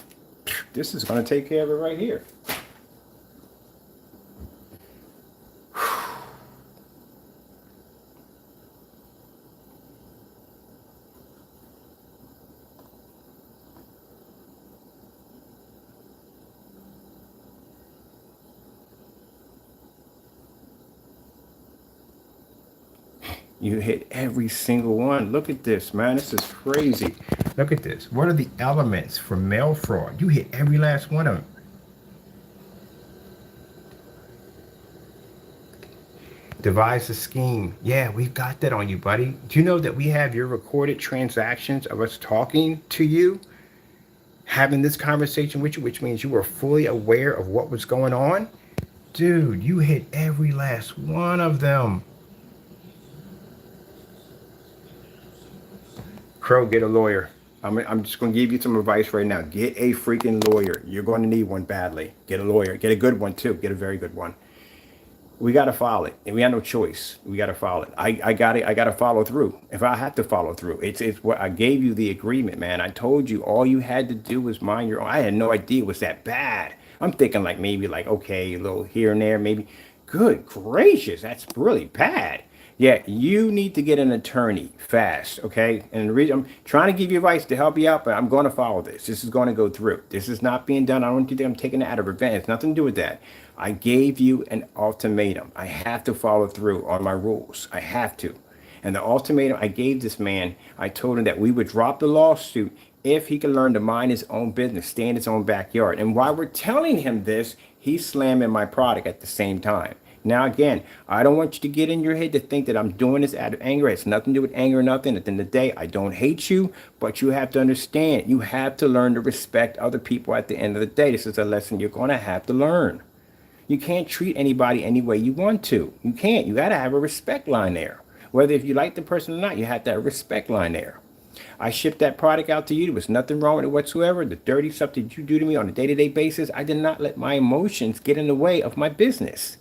This is going to take care of it right here. You hit every single one. Look at this, man. This is crazy. Look at this. What are the elements for mail fraud? You hit every last one of them. Devise a scheme. Yeah, we've got that on you, buddy. Do you know that we have your recorded transactions of us talking to you, having this conversation with you, which means you were fully aware of what was going on? Dude, you hit every last one of them. Crow, get a lawyer. I'm just going to give you some advice right now. Get a freaking lawyer. You're going to need one badly. Get a lawyer. Get a good one, too. Get a very good one. We got to file it. And we have no choice. We got to file it. I got it. I got to follow through. If I have to follow through, it's what I gave you the agreement, man. I told you all you had to do was mind your own. I had no idea it was that bad. I'm thinking like maybe like, okay, a little here and there, maybe. Good gracious. That's really bad. Yeah, you need to get an attorney fast, okay? And the reason I'm trying to give you advice to help you out, but I'm going to follow this. This is going to go through. This is not being done. I don't want you to think I'm taking it out of revenge. It's nothing to do with that. I gave you an ultimatum. I have to follow through on my rules. I have to. And the ultimatum I gave this man, I told him that we would drop the lawsuit if he could learn to mind his own business, stay in his own backyard. And while we're telling him this, he's slamming my product at the same time. Now, again, I don't want you to get in your head to think that I'm doing this out of anger. It's nothing to do with anger or nothing. At the end of the day, I don't hate you, but you have to understand, you have to learn to respect other people at the end of the day. This is a lesson you're going to have to learn. You can't treat anybody any way you want to. You can't. You got to have a respect line there. Whether if you like the person or not, you have to have a respect line there. I shipped that product out to you. There was nothing wrong with it whatsoever. The dirty stuff that you do to me on a day-to-day basis, I did not let my emotions get in the way of my business.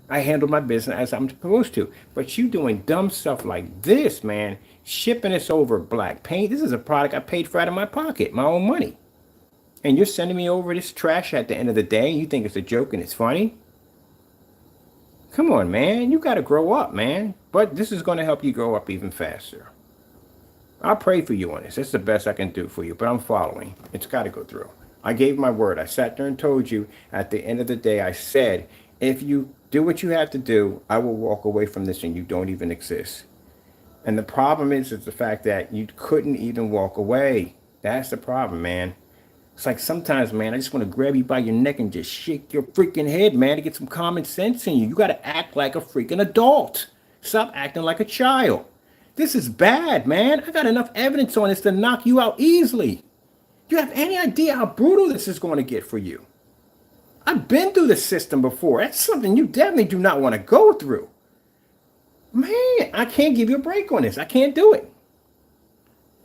I handle my business as I'm supposed to. But you doing dumb stuff like this, man, shipping this over black paint. This is a product I paid for out of my pocket, my own money. And you're sending me over this trash at the end of the day, and you think it's a joke and it's funny? Come on, man. You got to grow up, man. But this is going to help you grow up even faster. I'll pray for you on this. This is the best I can do for you, but I'm following. It's got to go through. I gave my word. I sat there and told you at the end of the day, I said, if you do what you have to do, I will walk away from this and you don't even exist. And the problem is the fact that you couldn't even walk away. That's the problem, man. It's like sometimes, man, I just want to grab you by your neck and just shake your freaking head, man, to get some common sense in you. You got to act like a freaking adult. Stop acting like a child. This is bad, man. I got enough evidence on this to knock you out easily. Do you have any idea how brutal this is going to get for you? I've been through the system before. That's something you definitely do not want to go through. Man, I can't give you a break on this. I can't do it.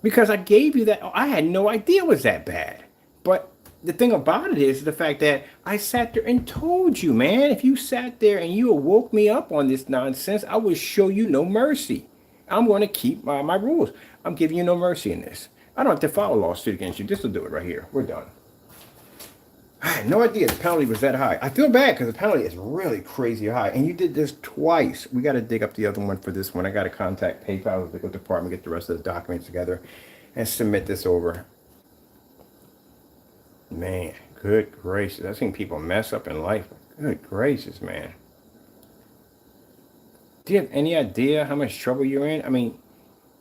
Because I gave you that. I had no idea it was that bad. But the thing about it is the fact that I sat there and told you, man, if you sat there and you woke me up on this nonsense, I would show you no mercy. I'm going to keep my rules. I'm giving you no mercy in this. I don't have to file a lawsuit against you. This will do it right here. We're done. I had no idea the penalty was that high. I feel bad because the penalty is really crazy high. And you did this twice. We got to dig up the other one for this one. I got to contact PayPal, the legal department, get the rest of the documents together, and submit this over. Man, good gracious. I've seen people mess up in life. Good gracious, man. Do you have any idea how much trouble you're in? I mean,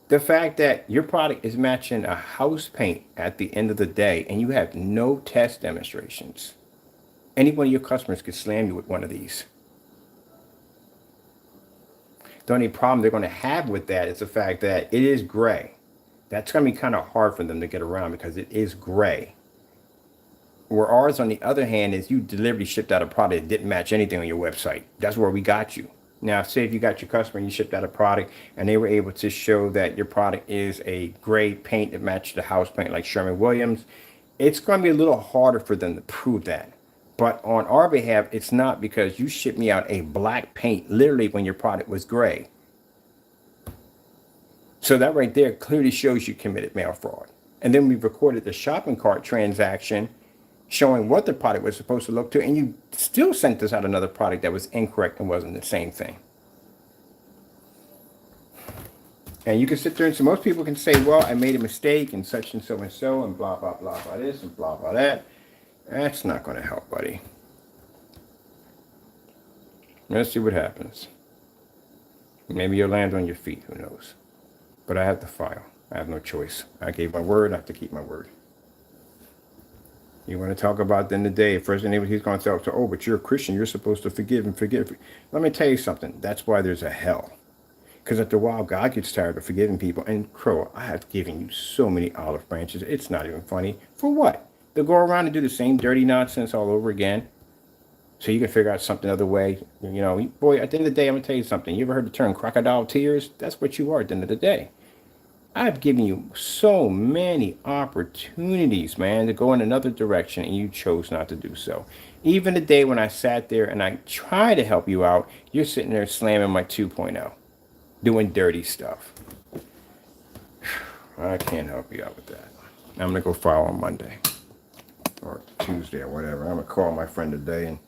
the fact that your product is matching a house paint at the end of the day and you have no test demonstrations. Any one of your customers could slam you with one of these. The only problem they're going to have with that is the fact that it is gray. That's going to be kind of hard for them to get around because it is gray. Where ours, on the other hand, is you deliberately shipped out a product that didn't match anything on your website. That's where we got you. Now, say if you got your customer and you shipped out a product and they were able to show that your product is a gray paint that matched the house paint like Sherwin-Williams, it's going to be a little harder for them to prove that. But on our behalf, it's not, because you shipped me out a black paint literally when your product was gray. So that right there clearly shows you committed mail fraud. And then we recorded the shopping cart transaction showing what the product was supposed to look to, and you still sent us out another product that was incorrect and wasn't the same thing. And you can sit there and so most people can say, well, I made a mistake and so and blah, blah, blah, blah this and blah, blah, that. That's not going to help, buddy. Let's see what happens. Maybe you'll land on your feet, who knows. But I have to file. I have no choice. I gave my word, I have to keep my word. You want to talk about then the day, first thing he's going to tell, oh, but you're a Christian, you're supposed to forgive and forgive. Let me tell you something. That's why there's a hell. Because after a while, God gets tired of forgiving people. And Crow, I have given you so many olive branches. It's not even funny. For what? They'll go around and do the same dirty nonsense all over again. So you can figure out something other way. You know, boy, at the end of the day, I'm going to tell you something. You ever heard the term crocodile tears? That's what you are at the end of the day. I've given you so many opportunities, man, to go in another direction, and you chose not to do so. Even the day when I sat there and I tried to help you out, you're sitting there slamming my 2.0, doing dirty stuff. I can't help you out with that. I'm going to go file on Monday or Tuesday or whatever. I'm going to call my friend today and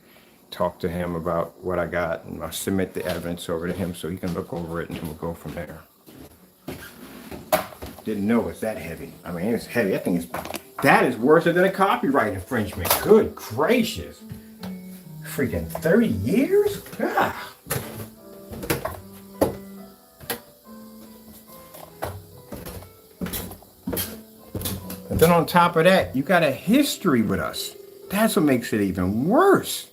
talk to him about what I got, and I'll submit the evidence over to him so he can look over it, and then we'll go from there. Didn't know it was that heavy. I mean, it's heavy. That is worse than a copyright infringement. Good gracious. Freaking 30 years? God. And then on top of that, you got a history with us. That's what makes it even worse.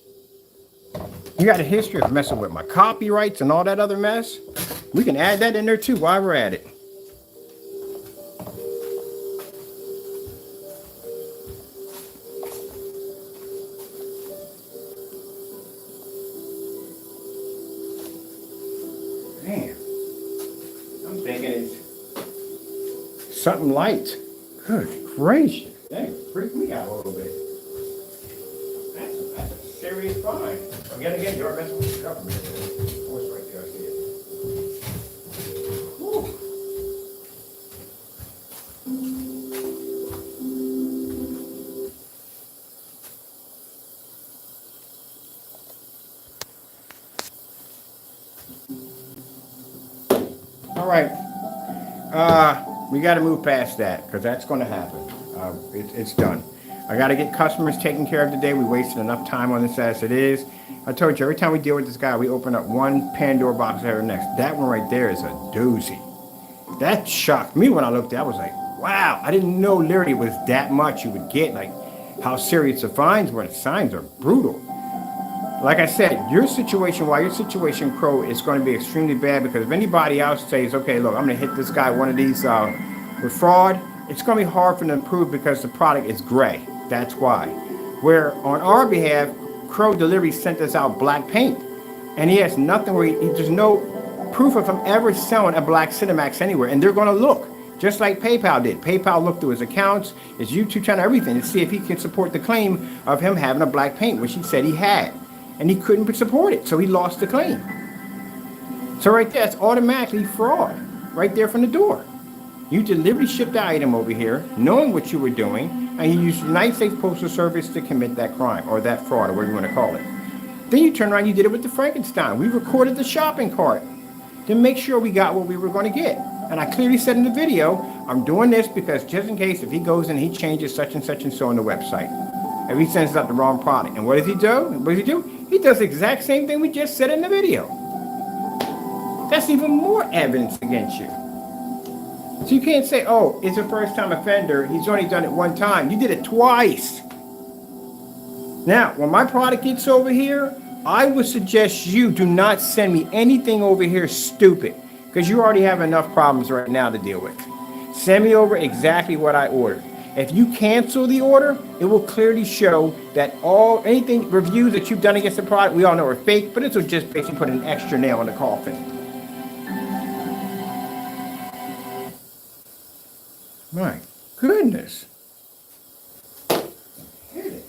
You got a history of messing with my copyrights and all that other mess. We can add that in there too while we're at it. Man, I'm thinking it's something light. Good gracious. That freaked me out a little bit. That's a serious fine. Again, you're messing with the government. Of course, right there, I see it. Whew. All right. We got to move past that because that's going to happen. It's done. I got to get customers taken care of today. We wasted enough time on this as it is. I told you, every time we deal with this guy, we open up one Pandora box after the next. That one right there is a doozy. That shocked me when I looked at it. I was like, wow, I didn't know literally it was that much you would get. Like how serious the fines were. The fines are brutal. Like I said, your situation, Crow, is going to be extremely bad because if anybody else says, okay, look, I'm going to hit this guy one of these with fraud, it's going to be hard for them to prove because the product is gray. That's why. Where on our behalf, Crow Delivery sent us out black paint. And he has nothing where there's no proof of him ever selling a black Cinemax anywhere. And they're going to look, just like PayPal did. PayPal looked through his accounts, his YouTube channel, everything to see if he can support the claim of him having a black paint, which he said he had. And he couldn't support it, so he lost the claim. So right there, it's automatically fraud, right there from the door. You deliberately shipped the item over here, knowing what you were doing, and you used United States Postal Service to commit that crime, or that fraud, or whatever you want to call it. Then you turn around, you did it with the Frankenstein. We recorded the shopping cart to make sure we got what we were going to get. And I clearly said in the video, I'm doing this because just in case if he goes and he changes such and so on the website, if he sends out the wrong product. And what does he do? What does he do? He does the exact same thing we just said in the video. That's even more evidence against you. So you can't say, oh, it's a first-time offender. He's only done it one time. You did it twice. Now, when my product gets over here, I would suggest you do not send me anything over here stupid because you already have enough problems right now to deal with. Send me over exactly what I ordered. If you cancel the order, it will clearly show that anything reviews that you've done against the product, we all know are fake, but this will just basically put an extra nail in the coffin. My goodness. It's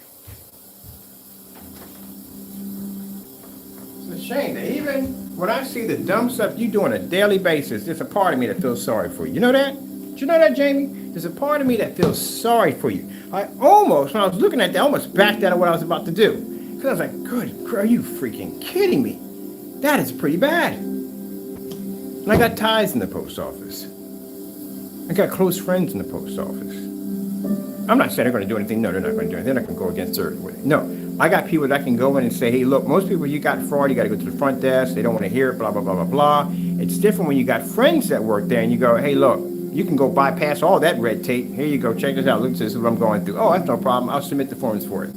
a shame that even when I see the dumb stuff you do on a daily basis, there's a part of me that feels sorry for you. You know that? Did you know that, Jamie? There's a part of me that feels sorry for you. I almost, when I was looking at that, I almost backed out of what I was about to do. Because I was like, good, are you freaking kidding me? That is pretty bad. And I got ties in the post office. I got close friends in the post office. I'm not saying they're going to do anything. No, they're not going to do anything. They're not going to go against their way. No, I got people that can go in and say, hey, look, most people you got fraud, you got to go to the front desk. They don't want to hear it, blah, blah, blah, blah, blah. It's different when you got friends that work there and you go, hey, look, you can go bypass all that red tape. Here you go. Check this out. Look, this is what I'm going through. Oh, that's no problem. I'll submit the forms for it.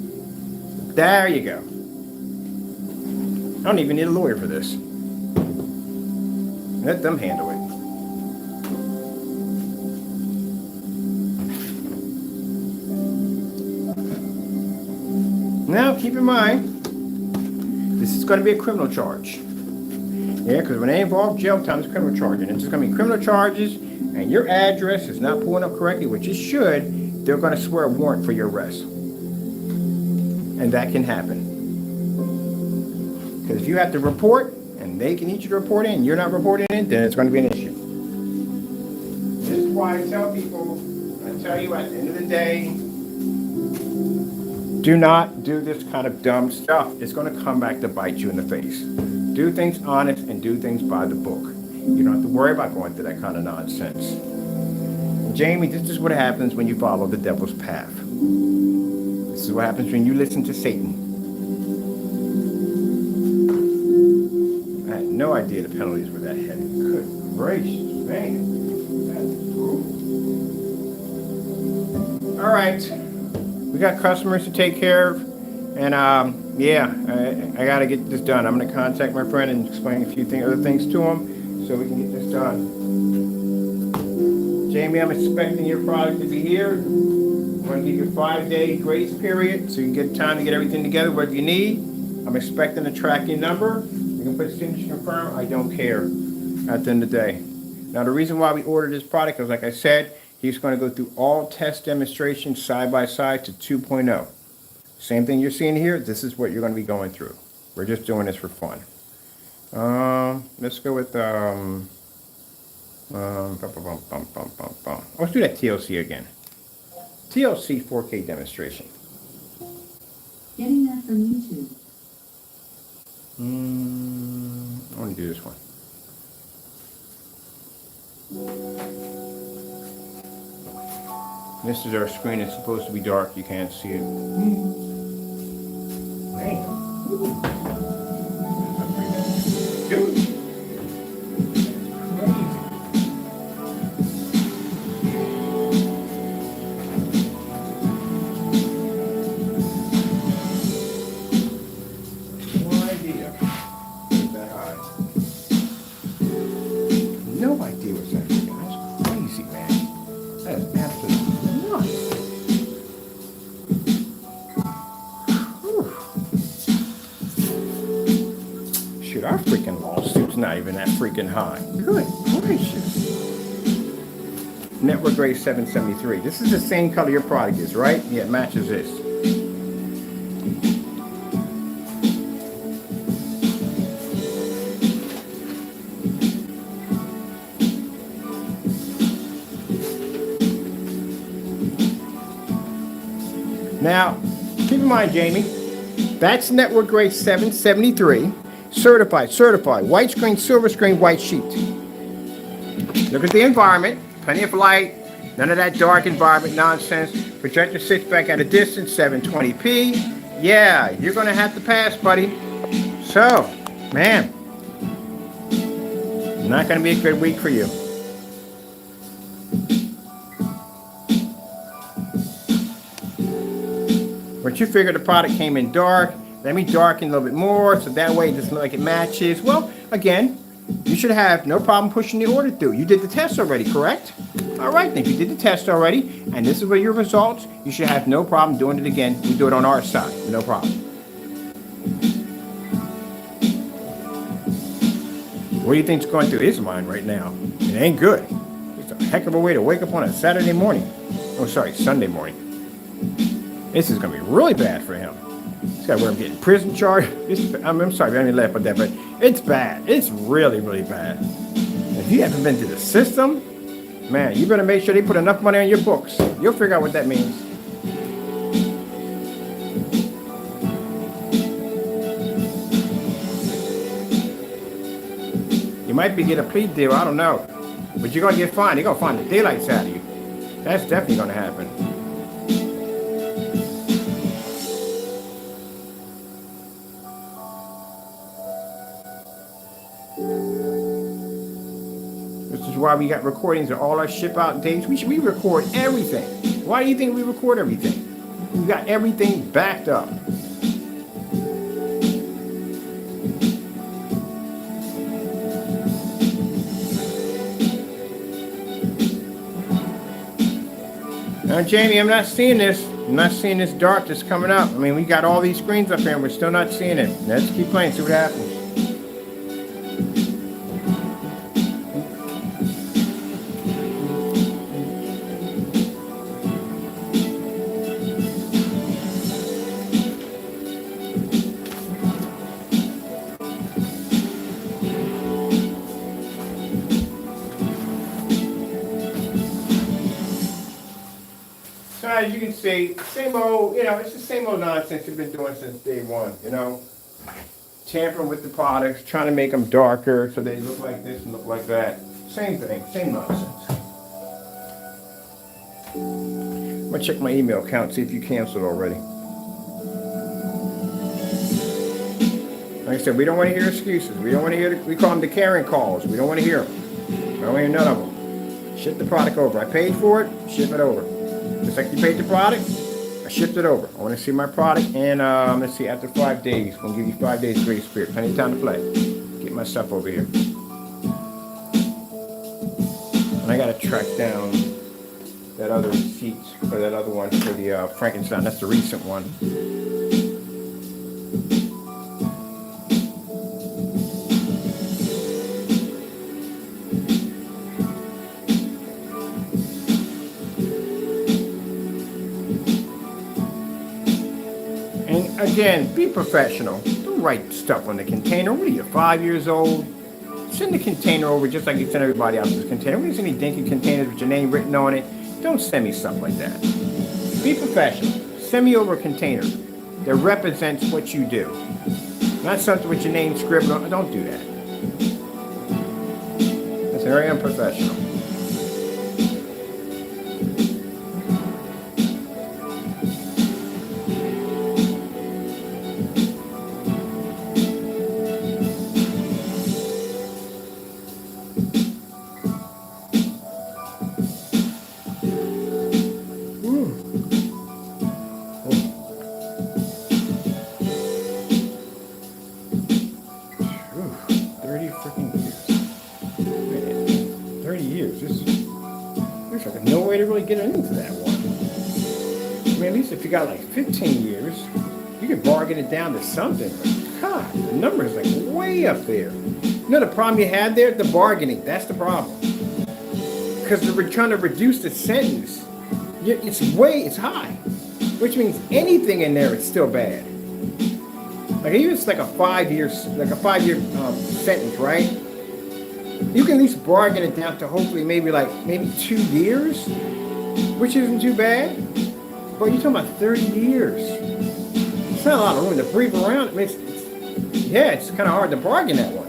There you go. I don't even need a lawyer for this. Let them handle it. Now, keep in mind, this is going to be a criminal charge. Yeah, because when they involve jail time, it's criminal charge. And it's just going to be criminal charges, and your address is not pulling up correctly, which it should, they're going to swear a warrant for your arrest. And that can happen. Because if you have to report, and they can need you to report in, and you're not reporting in, then it's going to be an issue. This is why I tell people, I tell you at the end of the day, do not do this kind of dumb stuff. It's going to come back to bite you in the face. Do things honest and do things by the book. You don't have to worry about going through that kind of nonsense. And Jamie, this is what happens when you follow the devil's path. This is what happens when you listen to Satan. I had no idea the penalties were that heavy. Good gracious, man. All right. We got customers to take care of. And yeah, I got to get this done. I'm going to contact my friend and explain a few other things to him so we can get this done. Jamie, I'm expecting your product to be here. I'm going to give you a 5-day grace period so you can get time to get everything together, whatever you need. I'm expecting a tracking number. You can put signature confirm. I don't care at the end of the day. Now, the reason why we ordered this product is, like I said, he's going to go through all test demonstrations side by side to 2.0. Same thing you're seeing here, this is what you're going to be going through. We're just doing this for fun. Let's go with, let's do that TLC again. TLC 4K demonstration. Getting that from YouTube. I want to do this one. This is our screen. It's supposed to be dark. You can't see it. Dude. No idea. It's that high. No idea what's that. That's crazy, man. That is absolutely nuts. Shoot, our freaking lawsuit's not even that freaking high. Good gracious. Network grade 773. This is the same color your product is, right? Yeah, it matches this. Now, keep in mind, Jamie, that's network grade 773, certified, white screen, silver screen, white sheet. Look at the environment, plenty of light, none of that dark environment nonsense. Projector sits back at a distance, 720p. Yeah, you're gonna have to pass, buddy. So, man, not gonna be a good week for you. But you figure the product came in dark, let me darken a little bit more, so that way it doesn't look like it matches. Well, again, You should have no problem pushing the order through. You did the test already, correct? All right, then. If you did the test already, and this is what your results, you should have no problem doing it again. We do it on our side. No problem. What do you think's going through his mind right now? It ain't good. It's a heck of a way to wake up on a Saturday morning. Oh, sorry, Sunday morning. This is going to be really bad for him. This guy, where I'm getting prison charge. I'm sorry, I didn't laugh at that, but it's bad. It's really, really bad. If you haven't been to the system, man, you better make sure they put enough money on your books. You'll figure out what that means. You might be get a plea deal, I don't know. But you're going to get fined. They're going to find the daylights out of you. That's definitely going to happen. This is why we got recordings of all our ship out dates. We record everything. Why do you think we record everything? We got everything backed up. Now, Jamie, I'm not seeing this. I'm not seeing this dart that's coming up. I mean, we got all these screens up here and we're still not seeing it. Let's keep playing, see what happens. So as you can see, same old, it's the same old nonsense you've been doing since day one, Tampering with the products, trying to make them darker so they look like this and look like that. Same thing, same nonsense. I'm gonna check my email account, see if you canceled already. Like I said, we don't want to hear excuses. We don't want to hear, we call them the Karen calls. We don't want to hear them. We don't want to hear none of them. Ship the product over. I paid for it, ship it over. Just like you paid the product, I shipped it over. I want to see my product, and let's see, after 5 days, I'm going to give you 5 days grace period. Plenty of time to play. Get my stuff over here. And I got to track down that other receipt, or that other one for the Frankenstein. That's the recent one. Again, be professional. Don't write stuff on the container. What are you, 5 years old? Send the container over just like you send everybody else's container. When you send any dinky containers with your name written on it, don't send me stuff like that. Be professional. Send me over a container that represents what you do. Not something with your name scribbled on. Don't do that. That's very unprofessional. Get into that one. I mean, at least if you got like 15 years, you could bargain it down to something. But God, the number is like way up there. The problem you had there? The bargaining. That's the problem. Because they're trying to reduce the sentence. It's high. Which means anything in there is still bad. Like even if it's like a 5 year sentence, right? You can at least bargain it down to hopefully maybe 2 years. Which isn't too bad, but you're talking about 30 years. It's not a lot of room to breathe around. I mean, it's kind of hard to bargain that one.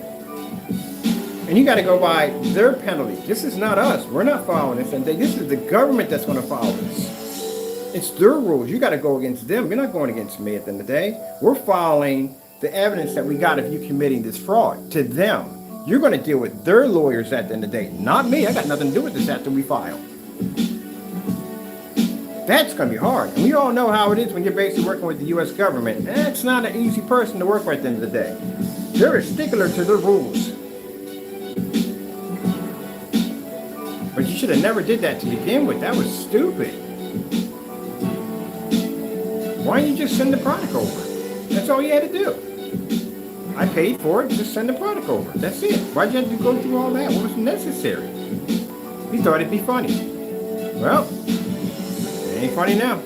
And you got to go by their penalty. This is not us. We're not following this. And this is the government that's going to follow this. It's their rules. You got to go against them. You're not going against me at the end of the day. We're following the evidence that we got of you committing this fraud to them. You're going to deal with their lawyers at the end of the day, not me. I got nothing to do with this after we file. That's going to be hard. And we all know how it is when you're basically working with the U.S. government. That's not an easy person to work with at the end of the day. They're a stickler to their rules. But you should have never did that to begin with. That was stupid. Why didn't you just send the product over? That's all you had to do. I paid for it, just send the product over. That's it. Why'd you have to go through all that? What was necessary? He thought it'd be funny. Well, it ain't funny now.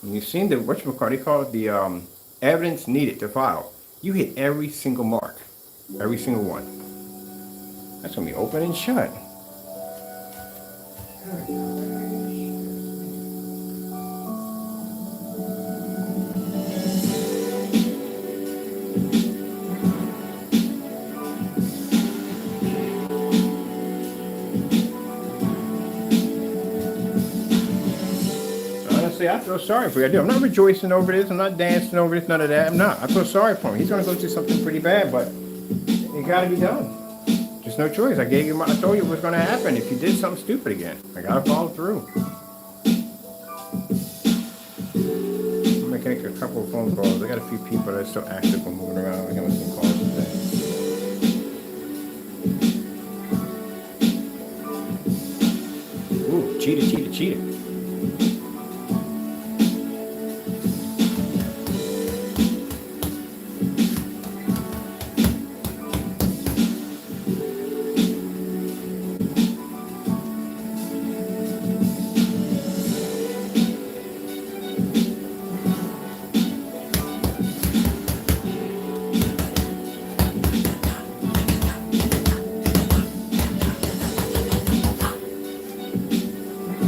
And you've seen the, whatchamacallit, they call it the evidence needed to file. You hit every single mark. Every single one. That's going to be open and shut. Honestly, I feel sorry for you. I do. I'm not rejoicing over this. I'm not dancing over this. None of that. I'm not. I feel sorry for him. He's going to go through something pretty bad, but it got to be done. There's no choice. I gave you I told you what's going to happen if you did something stupid again. I got to follow through. I'm making a couple of phone calls. I got a few people that are still active and moving around. I got some calls today. Ooh, cheated.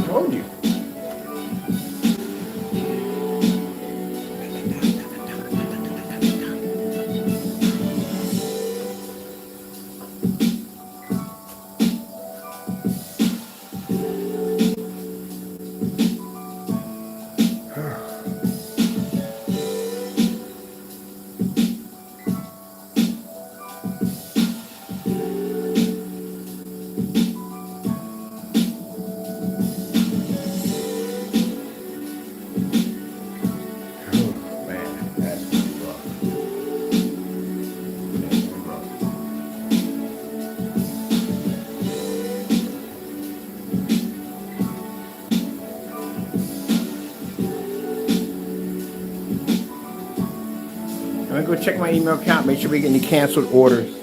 Told you. I'm gonna go check my email account, make sure we get any canceled orders.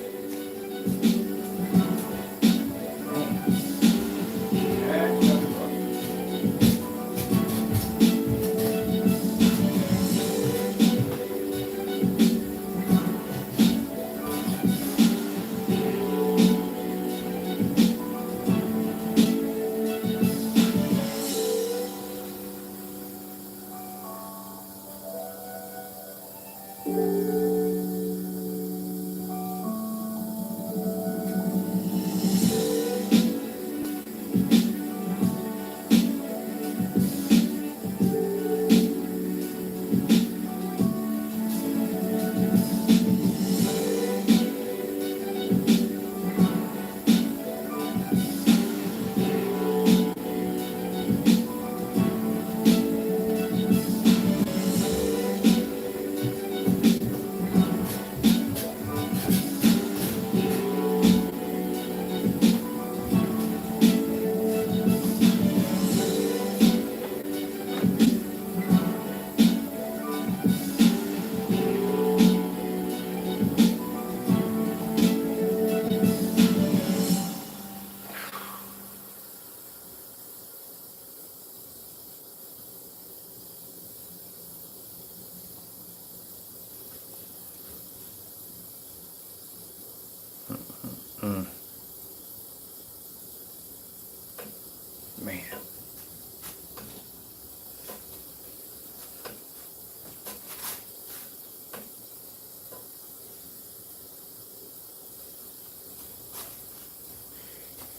Man.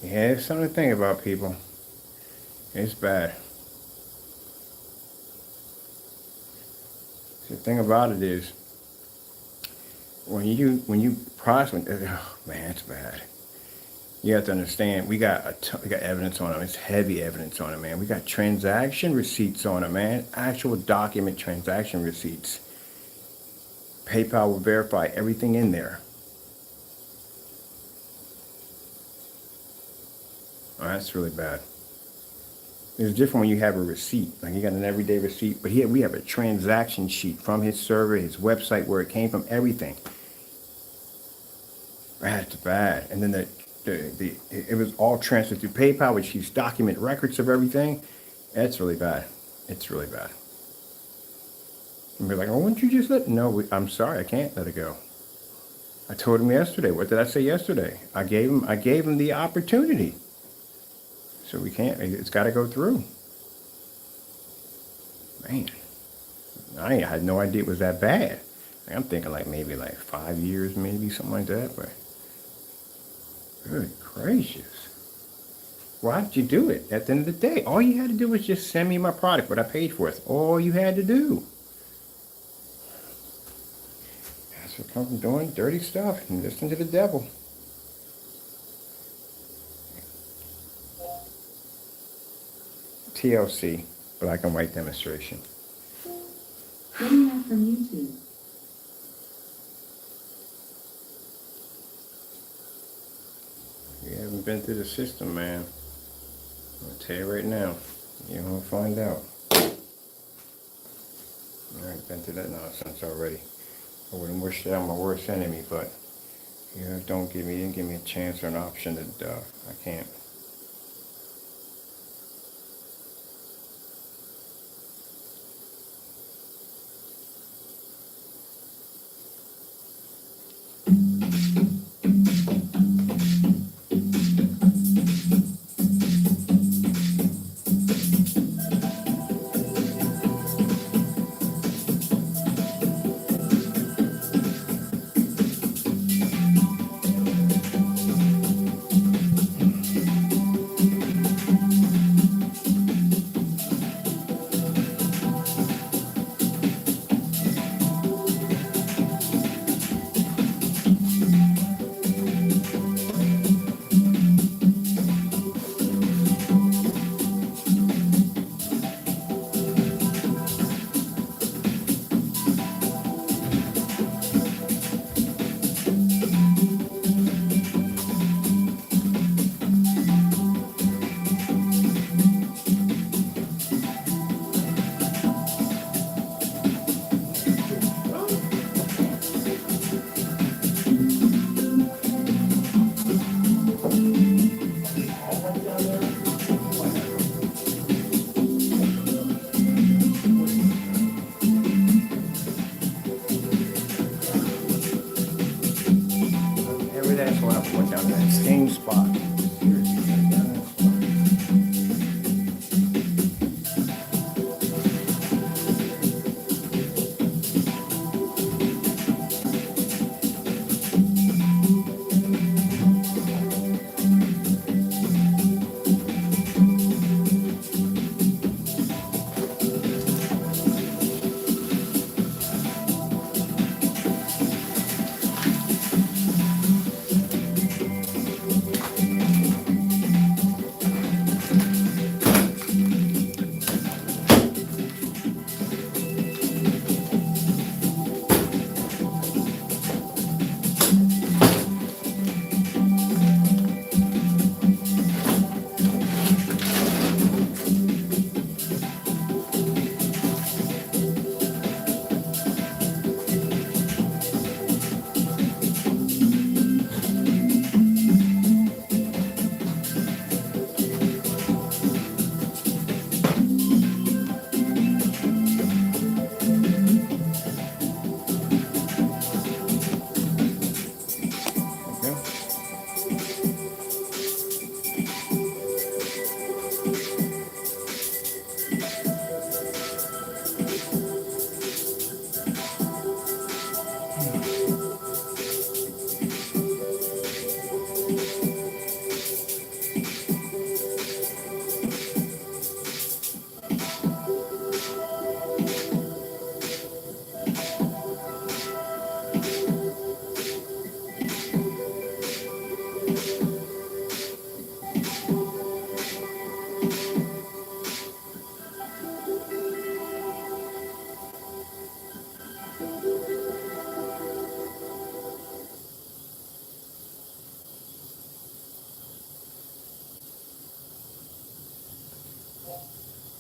Yeah, it's something to think about, people. It's bad. The thing about it is, when you process, oh man, it's bad. You have to understand, we got we got evidence on him. It's heavy evidence on him, man. We got transaction receipts on him, man. Actual document transaction receipts. PayPal will verify everything in there. Oh, that's really bad. It's different when you have a receipt. Like you got an everyday receipt, but here we have a transaction sheet from his server, his website, where it came from, everything. That's bad. And then it was all transferred through PayPal, which keeps document records of everything. That's really bad. It's really bad. And be like, oh, wouldn't you just let? No, I'm sorry, I can't let it go. I told him yesterday. What did I say yesterday? I gave him the opportunity. So we can't. It's got to go through. Man, I had no idea it was that bad. I'm thinking like maybe like 5 years, maybe something like that. But good gracious, why did you do it? At the end of the day, all you had to do was just send me my product, what I paid for it. All you had to do. That's what comes from doing dirty stuff and listening to the devil. TLC, black and white demonstration. Getting that from YouTube. You haven't been through the system, man. I'll tell you right now. You're gonna find out. I ain't been through that nonsense already. I wouldn't wish that on my worst enemy, but you didn't give me a chance or an option to I can't.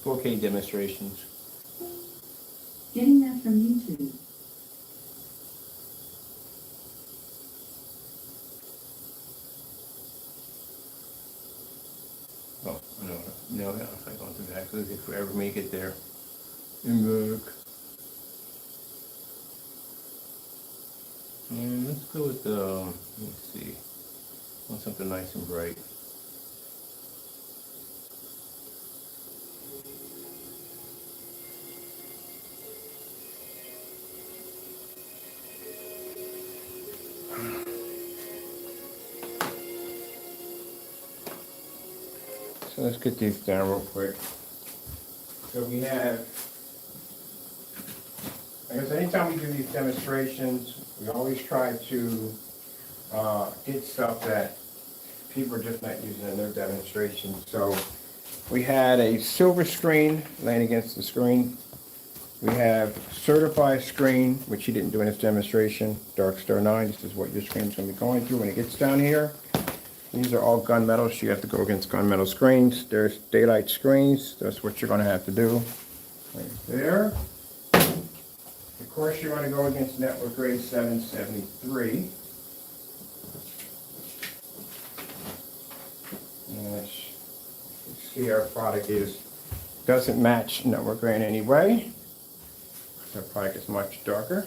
4K demonstrations. Getting that from YouTube. Oh, no, I'm not going through that because if we ever make it there. Look. And let's go with let's see. I want something nice and bright. So let's get these down real quick. So we have, I guess anytime we do these demonstrations, we always try to get stuff that people are just not using in their demonstrations. So we had a silver screen laying against the screen. We have certified screen, which he didn't do in his demonstration, Dark Star 9. This is what your screen's going to be going through when it gets down here. These are all gunmetal, so you have to go against gunmetal screens. There's daylight screens. That's what you're going to have to do right there. Of course, you're going to go against network grade 773. And as you can see, our product doesn't match network grade in any way. Our product is much darker.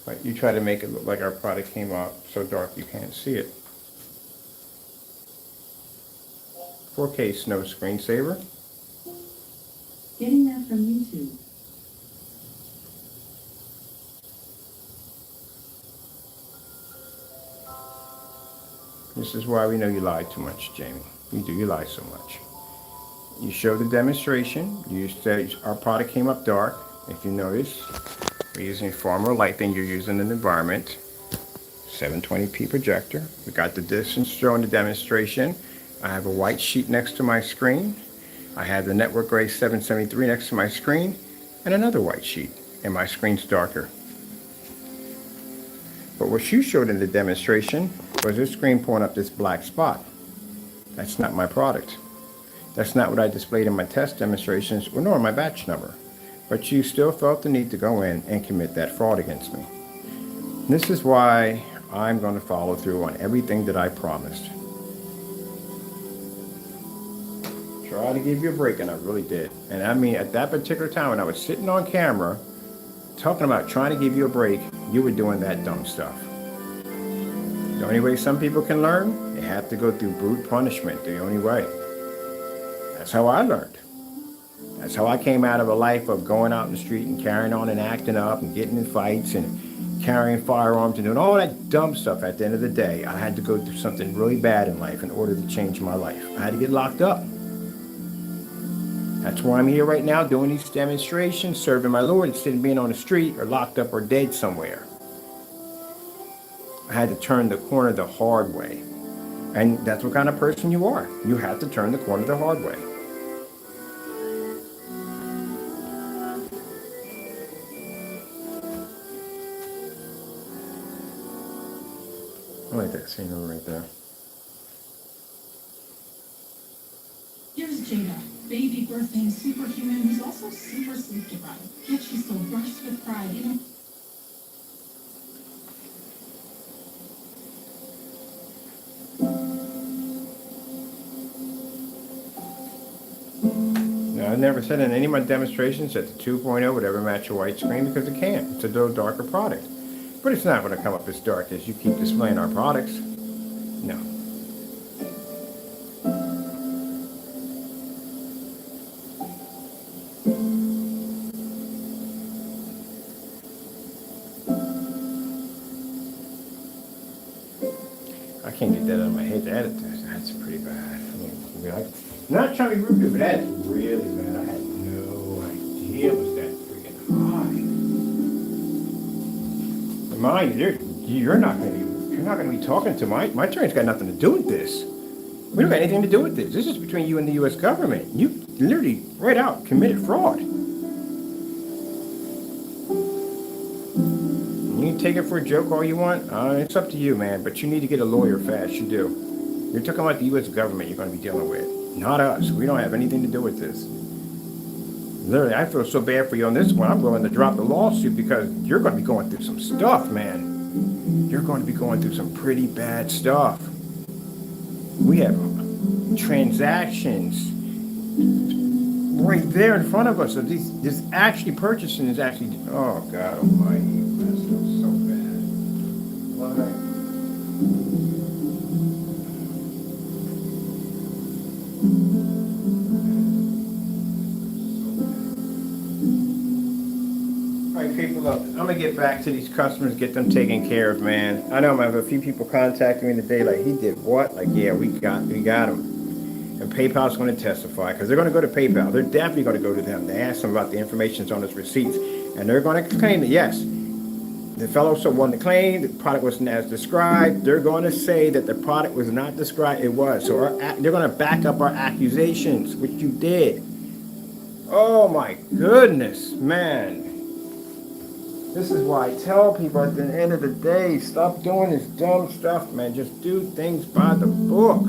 But you try to make it look like our product came out so dark you can't see it. 4K snow screensaver. Getting that from YouTube. This is why we know you lie too much, Jamie. You lie so much. You show the demonstration. You said our product came up dark. If you notice, we're using far more light than you're using in the environment. 720p projector. We got the distance shown in the demonstration. I have a white sheet next to my screen. I have the network grade 773 next to my screen and another white sheet, and my screen's darker. But what you showed in the demonstration was this screen pulling up this black spot. That's not my product. That's not what I displayed in my test demonstrations or nor my batch number. But you still felt the need to go in and commit that fraud against me. This is why I'm going to follow through on everything that I promised. Try to give you a break, and I really did. And I mean, at that particular time when I was sitting on camera talking about trying to give you a break, you were doing that dumb stuff. The only way some people can learn, they have to go through brute punishment. The only way. That's how I learned. That's how I came out of a life of going out in the street and carrying on and acting up and getting in fights and carrying firearms and doing all that dumb stuff. At the end of the day, I had to go through something really bad in life in order to change my life. I had to get locked up. That's why I'm here right now doing these demonstrations, serving my Lord instead of being on the street or locked up or dead somewhere. I had to turn the corner the hard way. And that's what kind of person you are. You have to turn the corner the hard way. I like that scene over right there. Here's Jada, baby birthing superhuman who's also super sleep deprived. Yet she still bursts with pride, you know. Now, I've never said in any of my demonstrations that the 2.0 would ever match a white screen because it can't. It's a little darker product. But it's not going to come up as dark as you keep displaying our products. No. I can't get that out of my head to edit this. That's pretty bad. I'm not trying to be rude, but that's really bad. I had no idea it was that freaking high. Mind you, you're not going to be talking to my attorney's got nothing to do with this. We don't got anything to do with this. This is between you and the U.S. government. You literally, right out, committed fraud. You can take it for a joke all you want. It's up to you, man. But you need to get a lawyer fast. You do. You're talking about the U.S. government you're going to be dealing with. Not us. We don't have anything to do with this. Literally, I feel so bad for you on this one. I'm willing to drop the lawsuit because you're going to be going through some stuff, man. You're going to be going through some pretty bad stuff. We have transactions right there in front of us. So this actually purchasing is actually, oh God almighty, that feels so bad. All right. Alright people, look, I'm gonna get back to these customers, get them taken care of, man. I know I have a few people contacting me today like, he did what? Like, yeah, we got him. And PayPal's going to testify because they're going to go to PayPal. They're definitely going to go to them. They ask them about the information on his receipts, and they're going to claim that yes, the fellow so won the claim. The product wasn't as described. They're going to say that the product was not described. It was. So they're going to back up our accusations, which you did. Oh my goodness, man. This is why I tell people at the end of the day, stop doing this dumb stuff, man. Just do things by the book.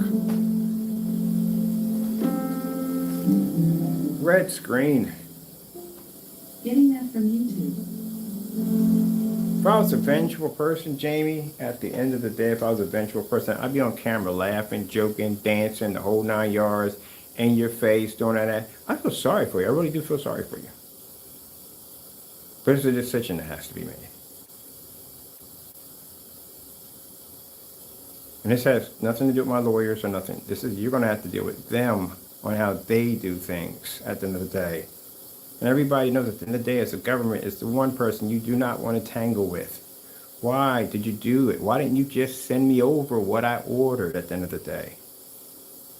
Red screen. Getting that from YouTube. If I was a vengeful person, Jamie, at the end of the day, if I was a vengeful person, I'd be on camera laughing, joking, dancing, the whole 9 yards, in your face, doing that. I feel sorry for you. I really do feel sorry for you. But it's a decision that has to be made. And this has nothing to do with my lawyers or nothing. This is, you're going to have to deal with them on how they do things at the end of the day. And everybody knows at the end of the day, as a government, it's the one person you do not want to tangle with. Why did you do it? Why didn't you just send me over what I ordered at the end of the day?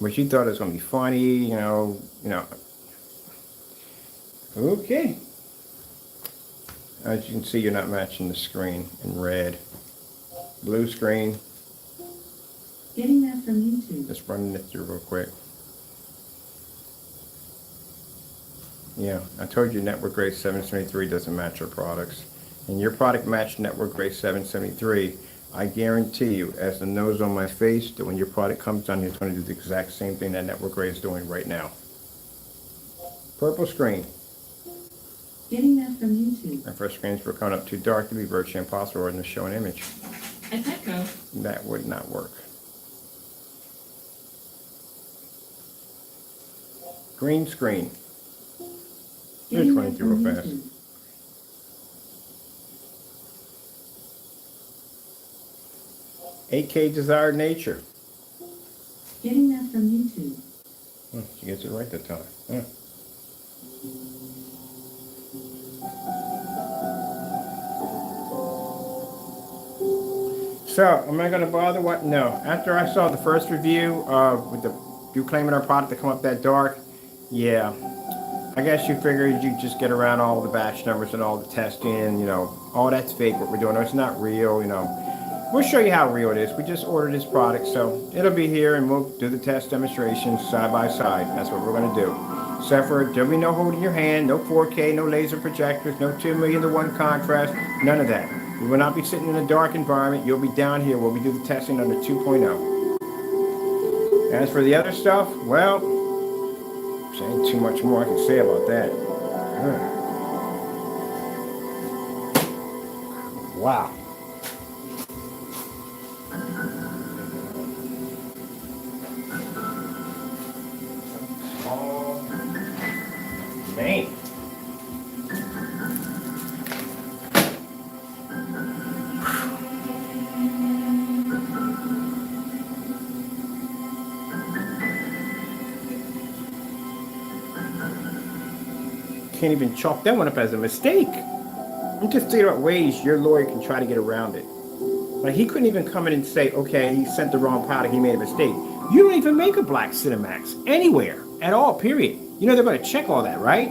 But you thought it was going to be funny, you know. Okay. As you can see, you're not matching the screen in red. Blue screen. Getting that from YouTube. Just running it through real quick. Yeah, I told you network grade 773 doesn't match your products. And your product matched network grade 773. I guarantee you, as the nose on my face, that when your product comes down here, it's going to do the exact same thing that network grade is doing right now. Purple screen. Getting that from YouTube. My first screens were coming up too dark to be virtually impossible to show an image. At Petco. That would not work. Green screen. Just Getting running that through from real fast. YouTube. 8K desired nature. Getting that from YouTube. She gets it right that time. Huh. So, am I going to bother? What? No. After I saw the first review with you claiming our product to come up that dark, yeah. I guess you figured you'd just get around all the batch numbers and all the testing, you know, all that's fake what we're doing. It's not real, you know. We'll show you how real it is. We just ordered this product, so it'll be here and we'll do the test demonstrations side by side. That's what we're going to do. Except for there'll be no holding your hand, no 4K, no laser projectors, no 2 million to 1 contrast, none of that. We will not be sitting in a dark environment. You'll be down here where we do the testing under 2.0. As for the other stuff, well, there ain't too much more I can say about that. Wow. Oh, man. Can't even chalk that one up as a mistake. I'm just thinking about ways your lawyer can try to get around it. Like, he couldn't even come in and say, okay, he sent the wrong product, he made a mistake. You don't even make a black Cinemax anywhere at all, period. You know they're going to check all that, right?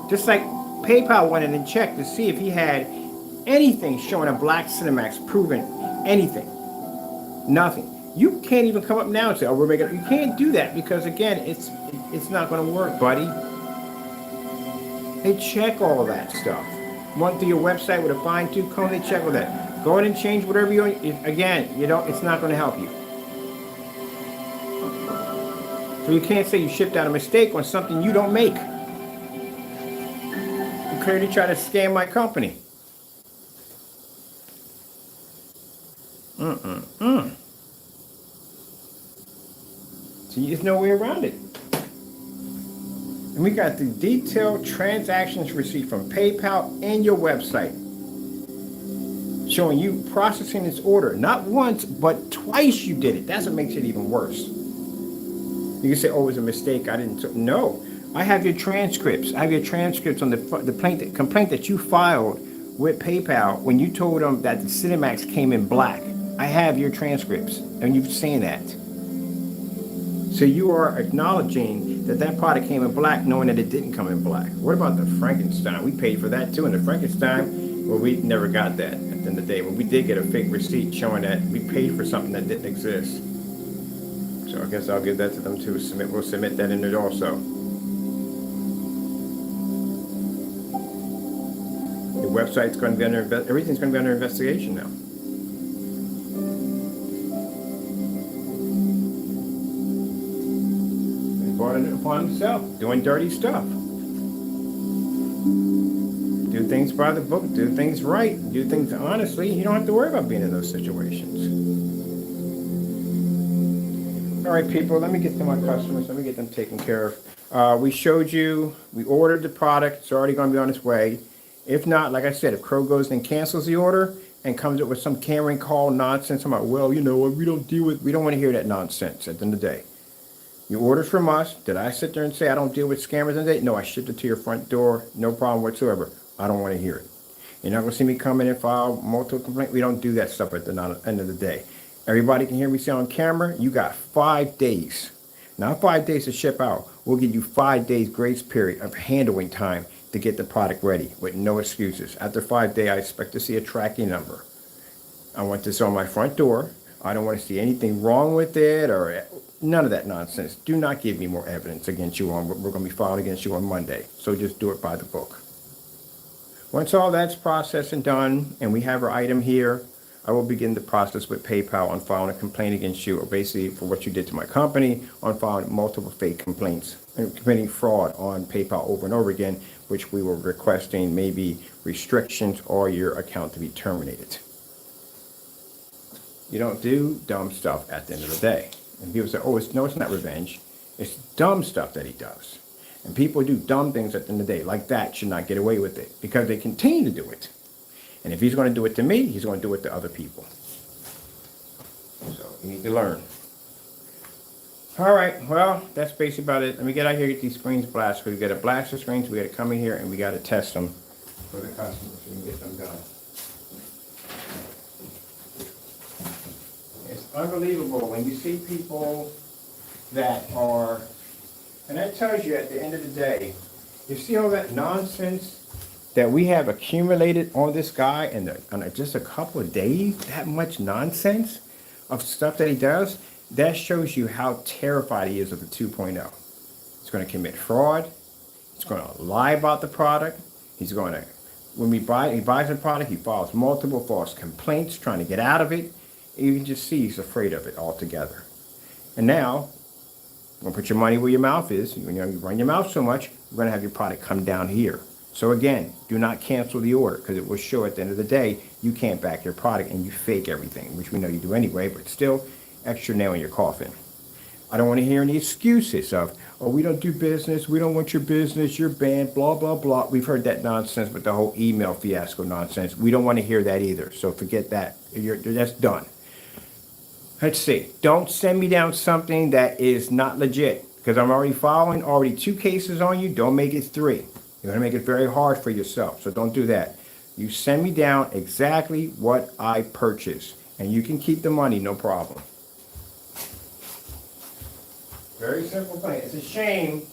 Just like PayPal went in and checked to see if he had anything showing a black Cinemax proven anything. Nothing. You can't even come up now and say, oh, we're making it. You can't do that because, again, it's not going to work, buddy. They check all of that stuff. Went through your website with a fine-tooth comb, they check all that. Go ahead and change whatever you want. Again, you don't, it's not going to help you. So you can't say you shipped out a mistake on something you don't make. clearly try to scam my company. So there's no way around it. And we got the detailed transactions receipt from PayPal and your website, showing you processing this order. Not once, but twice you did it. That's what makes it even worse. You can say, oh, it was a mistake. I didn't. No. I have your transcripts. I have your transcripts on the complaint that you filed with PayPal when you told them that the Cinemax came in black. I have your transcripts, and you've seen that. So you are acknowledging that that product came in black, knowing that it didn't come in black. What about the Frankenstein? We paid for that too, and the Frankenstein, well, we never got that at the end of the day. But we did get a fake receipt showing that we paid for something that didn't exist. So I guess I'll give that to them too. We'll submit that in it also. Your website's going to be under everything's going to be under investigation now. Brought it upon himself, doing dirty stuff. Do things by the book, do things right, do things honestly. You don't have to worry about being in those situations. All right, people, let me get to my customers. Let me get them taken care of. We showed you, we ordered the product. It's already going to be on its way. If not, like I said, if Crow goes and cancels the order and comes up with some Cameron call nonsense about, well, you know what, we don't want to hear that nonsense at the end of the day. You ordered from us. Did I sit there and say I don't deal with scammers in the day? No, I shipped it to your front door. No problem whatsoever. I don't want to hear it. You're not going to see me come in and file multiple complaints. We don't do that stuff at the end of the day. Everybody can hear me say on camera, you got 5 days. Not 5 days to ship out. We'll give you 5 days grace period of handling time to get the product ready with no excuses. After 5 days, I expect to see a tracking number. I want this on my front door. I don't want to see anything wrong with it or none of that nonsense. Do not give me more evidence against you on what we're going to be filing against you on Monday. So just do it by the book. Once all that's processed and done, and we have our item here, I will begin the process with PayPal on filing a complaint against you, or basically for what you did to my company, on filing multiple fake complaints and committing fraud on PayPal over and over again, which we were requesting maybe restrictions or your account to be terminated. You don't do dumb stuff at the end of the day. And people say, oh, it's not revenge. It's dumb stuff that he does. And people do dumb things at the end of the day. Like that should not get away with it because they continue to do it. And if he's going to do it to me, he's going to do it to other people. So you need to learn. All right, well, that's basically about it. Let me get out here and get these screens blasted. We got to blast the screens. We got to come in here and we got to test them for the customers so we can get them done. It's unbelievable when you see people that are, and that tells you at the end of the day, you see all that nonsense that we have accumulated on this guy in just a couple of days, that much nonsense of stuff that he does, that shows you how terrified he is of the 2.0. He's going to commit fraud. He's going to lie about the product. He's going to, when he buys the product, he files multiple false complaints trying to get out of it. You can just see he's afraid of it altogether. And now, you're going to put your money where your mouth is. When you run your mouth so much, you're going to have your product come down here. So again, do not cancel the order because it will show at the end of the day you can't back your product and you fake everything, which we know you do anyway, but still, extra nail in your coffin. I don't want to hear any excuses of, oh, we don't do business, we don't want your business, you're banned, blah, blah, blah. We've heard that nonsense with the whole email fiasco nonsense. We don't want to hear that either, so forget that. That's done. Let's see. Don't send me down something that is not legit because I'm already following 2 cases on you. Don't make it 3. You're going to make it very hard for yourself, so don't do that. You send me down exactly what I purchased, and you can keep the money, no problem. Very simple thing. It's a shame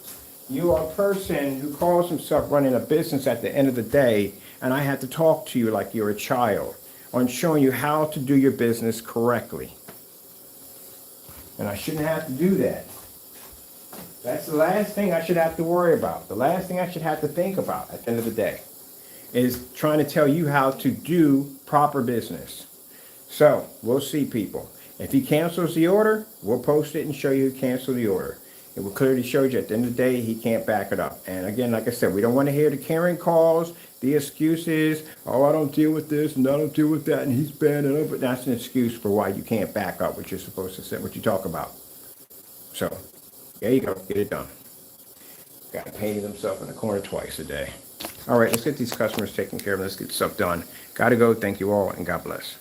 you are a person who calls himself running a business at the end of the day, and I have to talk to you like you're a child on showing you how to do your business correctly. And I shouldn't have to do that. That's the last thing I should have to worry about. The last thing I should have to think about at the end of the day is trying to tell you how to do proper business. So, we'll see, people. If he cancels the order, we'll post it and show you who canceled the order. It will clearly show you at the end of the day, he can't back it up. And again, like I said, we don't want to hear the Karen calls, the excuses. Oh, I don't deal with this and I don't deal with that and he's bad enough. But that's an excuse for why you can't back up what you're supposed to say, what you talk about. So there you go, get it done. Got to paint himself in the corner twice a day. All right, let's get these customers taken care of. Let's get stuff done. Got to go. Thank you all and God bless.